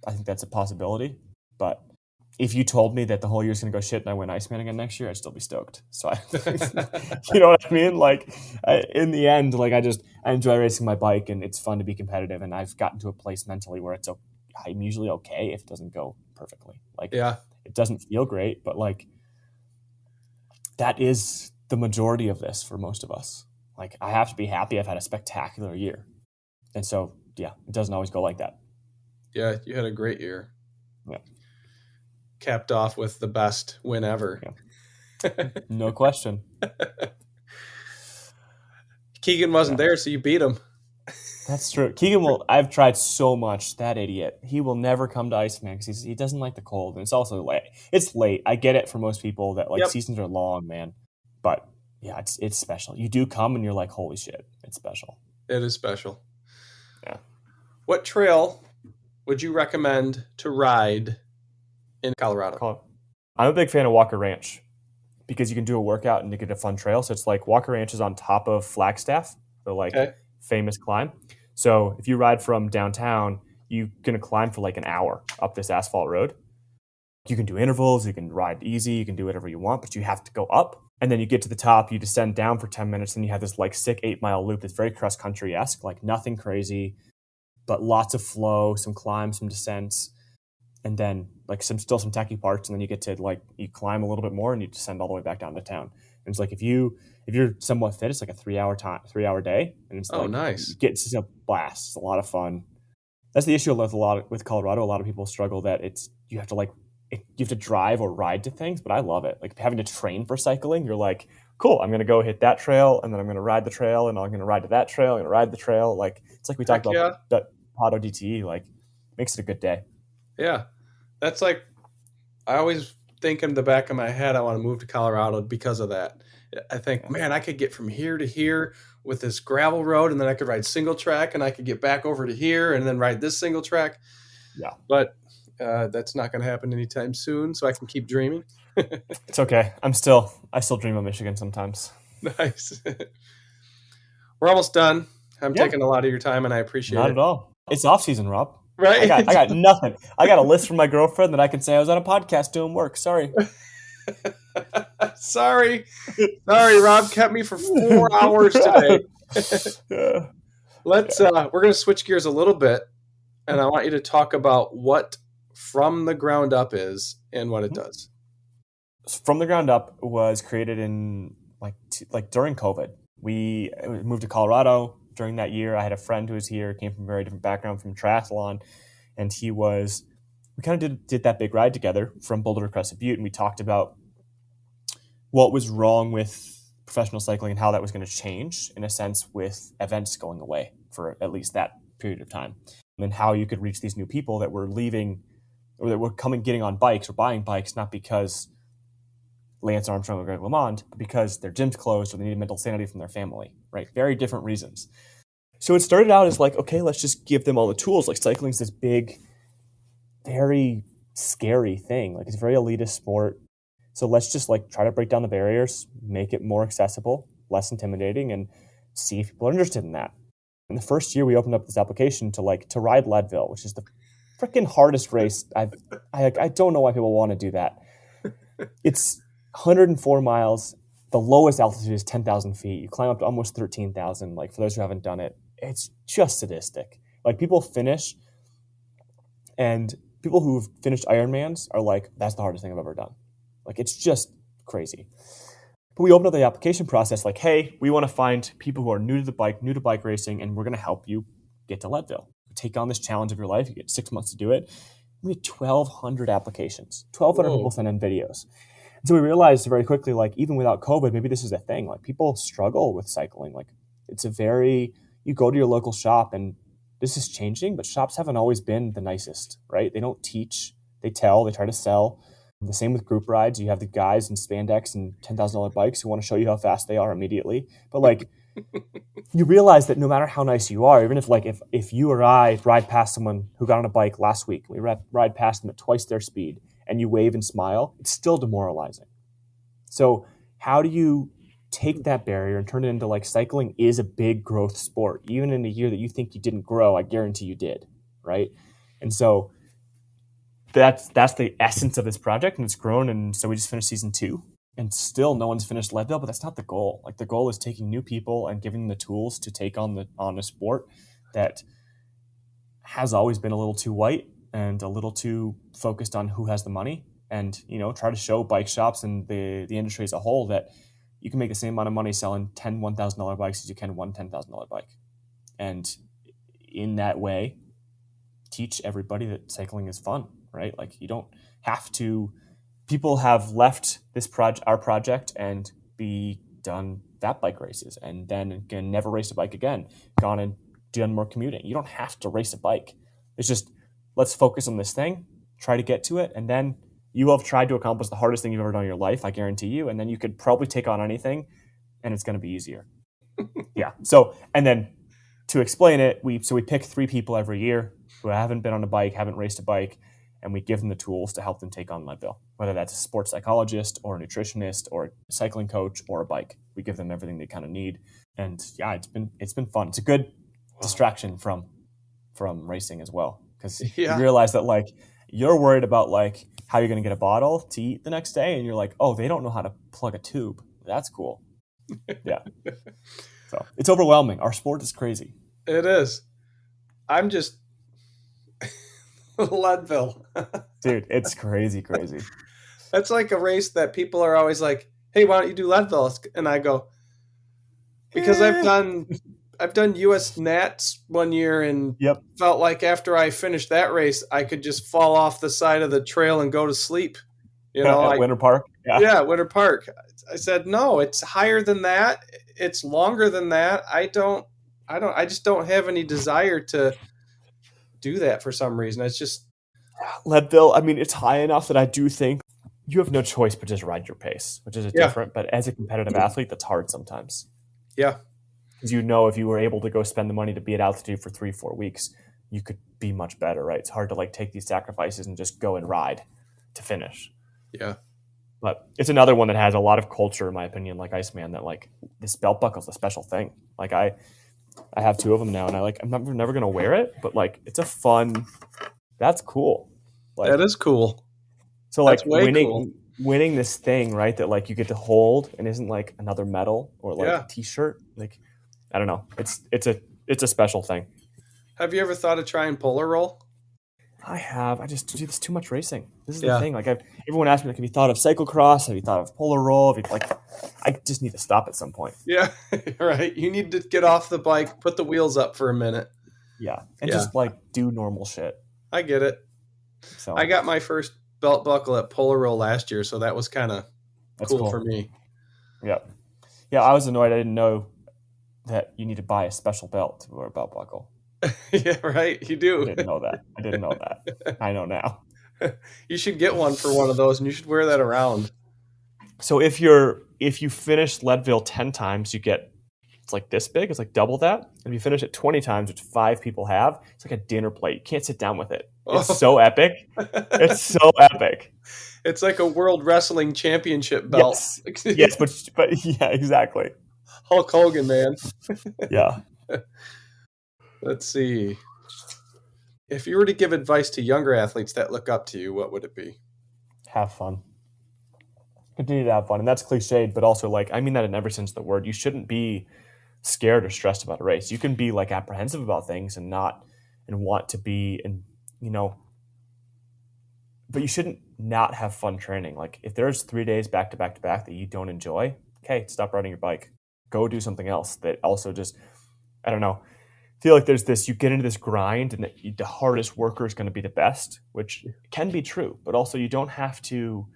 I think that's a possibility. But if you told me that the whole year's going to go shit and I win Iceman again next year, I'd still be stoked. So, you know what I mean? Like, in the end, like, I enjoy racing my bike, and it's fun to be competitive. And I've gotten to a place mentally where I'm usually okay if it doesn't go perfectly. Like, it doesn't feel great, but like, that is the majority of this for most of us. Like, I have to be happy I've had a spectacular year. And so, it doesn't always go like that. Yeah, you had a great year. Yeah. Capped off with the best win ever. Yeah. No question. Keegan wasn't there, so you beat him. That's true. I've tried so much, that idiot. He will never come to Iceman because he doesn't like the cold. And it's also late. It's late. I get it for most people that like seasons are long, man. But yeah, it's special. You do come and you're like, holy shit, it's special. It is special. Yeah. What trail would you recommend to ride in Colorado? I'm a big fan of Walker Ranch because you can do a workout and you get a fun trail. So it's like Walker Ranch is on top of Flagstaff, the famous climb. So if you ride from downtown, you're going to climb for like an hour up this asphalt road. You can do intervals, you can ride easy, you can do whatever you want, but you have to go up. And then you get to the top, you descend down for 10 minutes, and you have this like sick 8-mile loop that's very cross-country-esque, like nothing crazy. but lots of flow, some climbs, some descents, and then like some techie parts, and then you get to like you climb a little bit more and you descend all the way back down to town. And it's like if you're somewhat fit, it's like a 3 hour day, and it's Oh, like nice. it's a blast. It's a lot of fun. That's the issue with Colorado. A lot of people struggle that you have to you have to drive or ride to things, but I love it. Like having to train for cycling, you're like, cool, I'm going to go hit that trail, and then I'm going to ride the trail, and I'm going to ride to that trail, I'm going to ride the trail. Like it's like we talked Heck about yeah. Pado DTE, like makes it a good day. Yeah. That's like, I always think in the back of my head, I want to move to Colorado because of that. I think, Yeah. man, I could get from here to here with this gravel road, and then I could ride single track, and I could get back over to here and then ride this single track. Yeah. But that's not going to happen anytime soon, so I can keep dreaming. It's okay. I still dream of Michigan sometimes. Nice. We're almost done. I'm Yeah. taking a lot of your time, and I appreciate Not it. at all. It's off season, Rob. Right? I got nothing. I got a list from my girlfriend that I can say I was on a podcast doing work. Sorry. Sorry, Rob kept me for 4 hours today. Yeah. We're going to switch gears a little bit, and I want you to talk about what From the Ground Up is and what it does. From the Ground Up was created in like during COVID. We moved to Colorado during that year. I had a friend who was here, came from a very different background from triathlon, and we kind of did that big ride together from Boulder to Crescent Butte, and we talked about what was wrong with professional cycling and how that was going to change in a sense with events going away for at least that period of time, and then how you could reach these new people that were leaving or that were getting on bikes or buying bikes, not because Lance Armstrong or Greg LeMond, but because their gym's closed or they needed mental sanity from their family, right? Very different reasons. So it started out as like, okay, let's just give them all the tools. Like cycling's this big, very scary thing. Like it's a very elitist sport. So let's just like try to break down the barriers, make it more accessible, less intimidating, and see if people are interested in that. In the first year, we opened up this application to ride Leadville, which is the freaking hardest race. I don't know why people want to do that. It's 104 miles. The lowest altitude is 10,000 feet. You climb up to almost 13,000. Like for those who haven't done it, it's just sadistic. Like people finish, and people who've finished Ironmans are like, that's the hardest thing I've ever done. Like it's just crazy. But we opened up the application process like, hey, we want to find people who are new to bike racing, and we're going to help you get to Leadville. Take on this challenge of your life. You get 6 months to do it. We had 1,200 applications. 1,200 people sent in videos. And so we realized very quickly, like even without COVID, maybe this is a thing. Like people struggle with cycling. Like you go to your local shop, and this is changing, but shops haven't always been the nicest, right? They don't teach, they tell, they try to sell. The same with group rides. You have the guys in spandex and $10,000 bikes who want to show you how fast they are immediately. But like, you realize that no matter how nice you are, even if you or I ride past someone who got on a bike last week, we ride past them at twice their speed, and you wave and smile, it's still demoralizing. So how do you take that barrier and turn it into like cycling is a big growth sport? Even in a year that you think you didn't grow, I guarantee you did, right? And so that's the essence of this project, and it's grown. And so we just finished season 2, and still no one's finished Leadville, but that's not the goal. Like the goal is taking new people and giving them the tools to take on a sport that has always been a little too white and a little too focused on who has the money, and try to show bike shops and the industry as a whole that you can make the same amount of money selling 10 $1,000 bikes as you can one $10,000 bike, and in that way teach everybody that cycling is fun, right? Like you don't have to. People have left our project and be done fat bike races, and then again never race a bike again, gone and done more commuting. You don't have to race a bike. It's just let's focus on this thing, try to get to it, and then you will have tried to accomplish the hardest thing you've ever done in your life, I guarantee you, and then you could probably take on anything, and it's going to be easier. Yeah. So, and then to explain it, we pick 3 people every year who haven't been on a bike, haven't raced a bike, and we give them the tools to help them take on Leadville, whether that's a sports psychologist or a nutritionist or a cycling coach or a bike. We give them everything they kind of need. And yeah, it's been fun. It's a good distraction from racing as well, because you realize that like you're worried about like how you're going to get a bottle to eat the next day, and you're like, oh, they don't know how to plug a tube. That's cool. Yeah. So it's overwhelming. Our sport is crazy. It is. I'm just Leadville. Dude, it's crazy. That's like a race that people are always like, "Hey, why don't you do Leadville?" And I go, because Eh. I've done US Nats one year and Yep. felt like after I finished that race, I could just fall off the side of the trail and go to sleep. You know, At I Winter Park. Yeah. yeah, Winter Park. I said, "No, it's higher than that. It's longer than that. I just don't have any desire to do that for some reason. It's just Leadville, I mean, it's high enough that I do think you have no choice but just ride your pace, which is a yeah, different, but as a competitive athlete, that's hard sometimes. yeah, Because if you were able to go spend the money to be at altitude for 3-4 weeks, you could be much better, right? It's hard to like take these sacrifices and just go and ride to finish. yeah. But it's another one that has a lot of culture, in my opinion, like Iceman, that like this belt buckle is a special thing. Like I have 2 of them now, and I'm never gonna wear it, but like it's a fun. That's cool. Like That is cool. so, That's like way cool. winning this thing, right? That like you get to hold and isn't like another medal or like Yeah. a T-shirt. Like I don't know. It's a special thing. Have you ever thought of trying polar roll? I have. I just do this too much racing. This is the Yeah. thing. Like everyone asks me, like, have you thought of cyclocross? Have you thought of polar roll? Have you like? I just need to stop at some point. Yeah. Right. You need to get off the bike, put the wheels up for a minute. Yeah, and Yeah. just like do normal shit. I get it. So I got my first belt buckle at Polar Roll last year, so that was kind of that's cool for me. Yeah, yeah. I was annoyed. I didn't know that you need to buy a special belt to wear a belt buckle. Yeah, right. You I do. didn't know that. I know now. You should get one for one of those, and you should wear that around. So if you finish Leadville 10 times, you get it's like this big. It's like double that. And if you finish it 20 times, which 5 people have, it's like a dinner plate. You can't sit down with it. It's so epic. It's so epic. It's like a World Wrestling Championship belt. Yes, but yeah, exactly. Hulk Hogan, man. Yeah. Let's see. If you were to give advice to younger athletes that look up to you, what would it be? Have fun. Continue to have fun. And that's cliched, but also like I mean that in every sense of the word. You shouldn't be scared or stressed about a race. You can be like apprehensive about things and want to be but you shouldn't not have fun training. Like if there's 3 days back to back to back that you don't enjoy, okay, stop riding your bike. Go do something else that also just I don't know. Feel like there's this you get into this grind and that the hardest worker is going to be the best, which can be true, but also you don't have to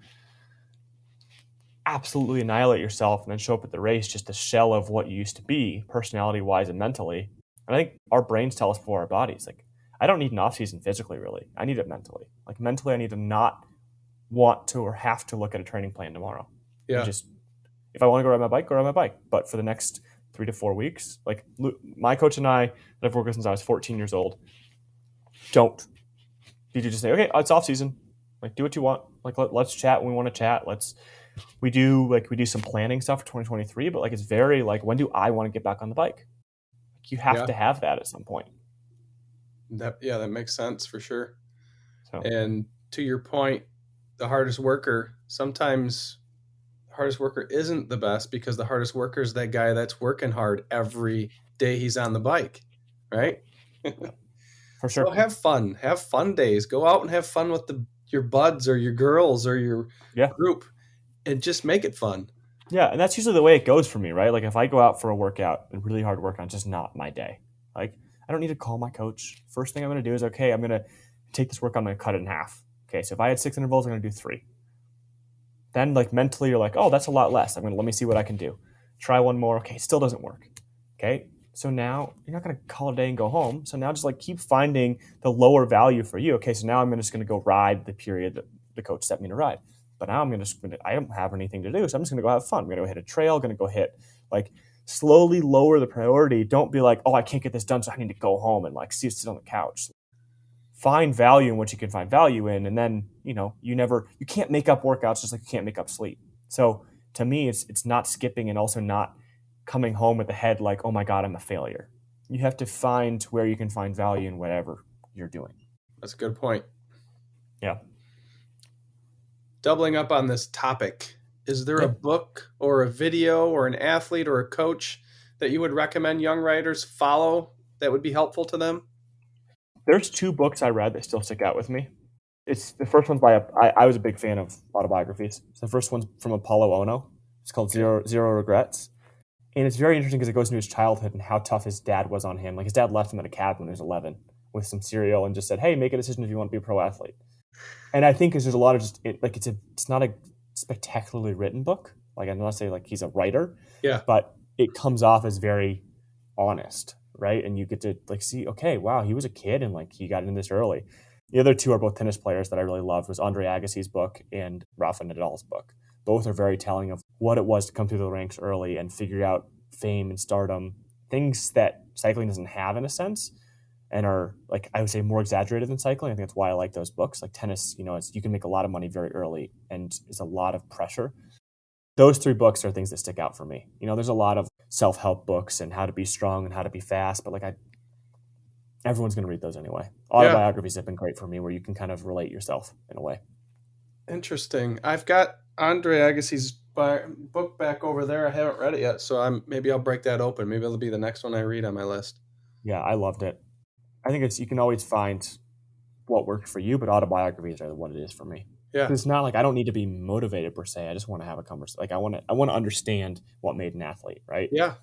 absolutely annihilate yourself and then show up at the race just a shell of what you used to be, personality wise and mentally. And I think our brains tell us before our bodies, like, I don't need an off season physically, really. I need it mentally. Like mentally, I need to not want to or have to look at a training plan tomorrow. Yeah. And just if I want to go ride my bike, go ride my bike. But for the next 3 to 4 weeks, like my coach and I that I've worked with since I was 14 years old, don't. You just say, okay, it's off season. Like do what you want. Like let's chat when we want to chat. We do some planning stuff for 2023, but like it's very like when do I want to get back on the bike? Like, you have to have that at some point. That makes sense for sure. So. And to your point, the hardest worker, sometimes the hardest worker isn't the best because the hardest worker is that guy that's working hard every day he's on the bike, right? For sure. So have fun days. Go out and have fun with your buds or your girls or your group. And just make it fun. Yeah, and that's usually the way it goes for me, right? Like if I go out for a workout, a really hard workout, it's just not my day. Like I don't need to call my coach. First thing I'm going to do is, okay, I'm going to take this workout, I'm going to cut it in half. Okay, so if I had 6 intervals, I'm going to do 3. Then like mentally you're like, oh, that's a lot less. Let me see what I can do. Try one more. Okay, still doesn't work. Okay, so now you're not going to call it a day and go home. So now just like keep finding the lower value for you. Okay, so now I'm just going to go ride the period that the coach set me to ride. But now I don't have anything to do, so I'm just going to go have fun. I'm going to go hit a trail, going to go hit, like, slowly lower the priority. Don't be like, oh, I can't get this done, so I need to go home and, like, sit on the couch. Find value in what you can find value in, and then, you can't make up workouts just like you can't make up sleep. So, to me, it's not skipping and also not coming home with the head like, oh, my God, I'm a failure. You have to find where you can find value in whatever you're doing. That's a good point. Yeah. Doubling up on this topic, is there a book or a video or an athlete or a coach that you would recommend young riders follow that would be helpful to them? There's 2 books I read that still stick out with me. It's the first one's by I was a big fan of autobiographies. So the first one's from Apollo Ono. It's called Zero Regrets. And it's very interesting because it goes into his childhood and how tough his dad was on him. Like his dad left him at a cabin when he was 11 with some cereal and just said, "Hey, make a decision if you want to be a pro athlete." And I think because there's a lot of it's not a spectacularly written book. Like I'm not saying like he's a writer, Yeah. but it comes off as very honest, right? And you get to like see, okay, wow, he was a kid and like he got into this early. The other 2 are both tennis players that I really loved was Andre Agassi's book and Rafa Nadal's book. Both are very telling of what it was to come through the ranks early and figure out fame and stardom, things that cycling doesn't have in a sense, and are like I would say more exaggerated than cycling. I think that's why I like those books. Like tennis, you can make a lot of money very early, and there's a lot of pressure. Those 3 books are things that stick out for me. There's a lot of self-help books and how to be strong and how to be fast, but like everyone's going to read those anyway. Autobiographies have been great for me where you can kind of relate yourself in a way. Interesting. I've got Andre Agassi's book back over there. I haven't read it yet, so maybe I'll break that open. Maybe it'll be the next one I read on my list. Yeah, I loved it. I think you can always find what worked for you, but autobiographies are what it is for me. Yeah. It's not like I don't need to be motivated per se. I just want to have a conversation. Like I want to understand what made an athlete, right? Yeah.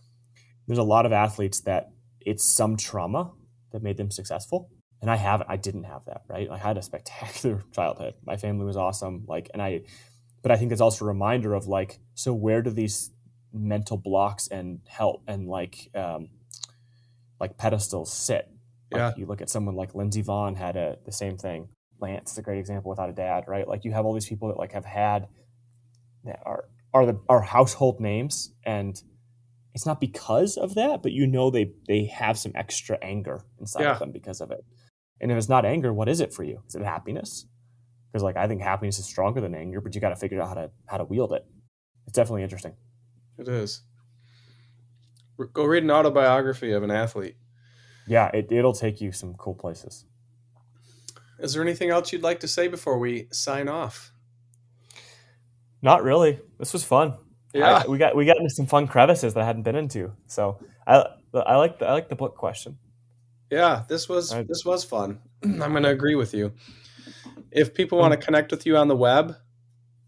There's a lot of athletes that it's some trauma that made them successful. And I didn't have that, right? I had a spectacular childhood. My family was awesome. But I think it's also a reminder of like, so where do these mental blocks and help and like pedestals sit? Yeah. Like you look at someone like Lindsey Vonn had the same thing. Lance is a great example without a dad, right? Like you have all these people that like have had that are household names, and it's not because of that, but they have some extra anger inside of them because of it. And if it's not anger, what is it for you? Is it happiness? Because like I think happiness is stronger than anger, but you got to figure out how to wield it. It's definitely interesting. It is. Go read an autobiography of an athlete. Yeah, it'll take you some cool places. Is there anything else you'd like to say before we sign off? Not really. This was fun. Yeah, we got into some fun crevices that I hadn't been into. So I like the book question. Yeah, this was fun. I'm going to agree with you. If people want to connect with you on the web,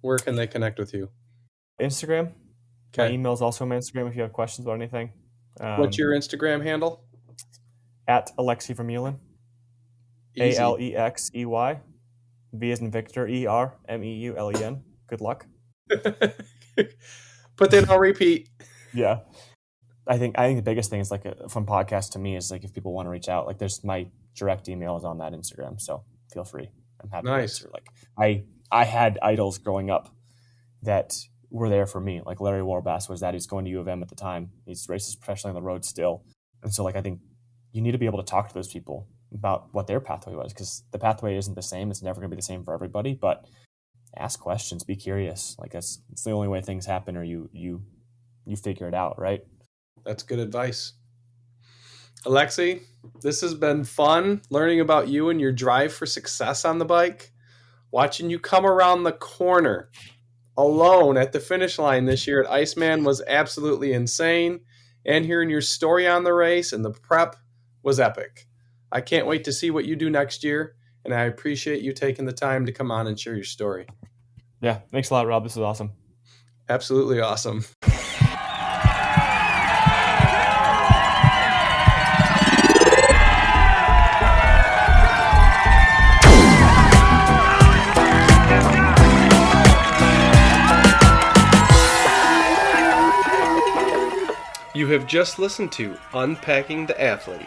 where can they connect with you? Instagram. Okay. My email is also on Instagram if you have questions about anything. What's your Instagram handle? At Alexey Vermeulen. Alexey. V as in Victor, ERMEULEN. Good luck. But then I'll repeat. Yeah. I think the biggest thing is like from podcast to me is like if people want to reach out, like there's my direct email is on that Instagram. So feel free. I'm happy to answer. Like I had idols growing up that were there for me. Like Larry Warbass was that. He's going to U of M at the time. He's races professionally on the road still. And so like I think you need to be able to talk to those people about what their pathway was, because the pathway isn't the same. It's never going to be the same for everybody, but ask questions, be curious. Like it's the only way things happen, or you figure it out, right? That's good advice. Alexey, this has been fun learning about you and your drive for success on the bike. Watching you come around the corner alone at the finish line this year at Iceman was absolutely insane. And hearing your story on the race and the prep was epic. I can't wait to see what you do next year, and I appreciate you taking the time to come on and share your story. Yeah, thanks a lot, Rob. This is awesome. Absolutely awesome. You have just listened to Unpacking the Athlete.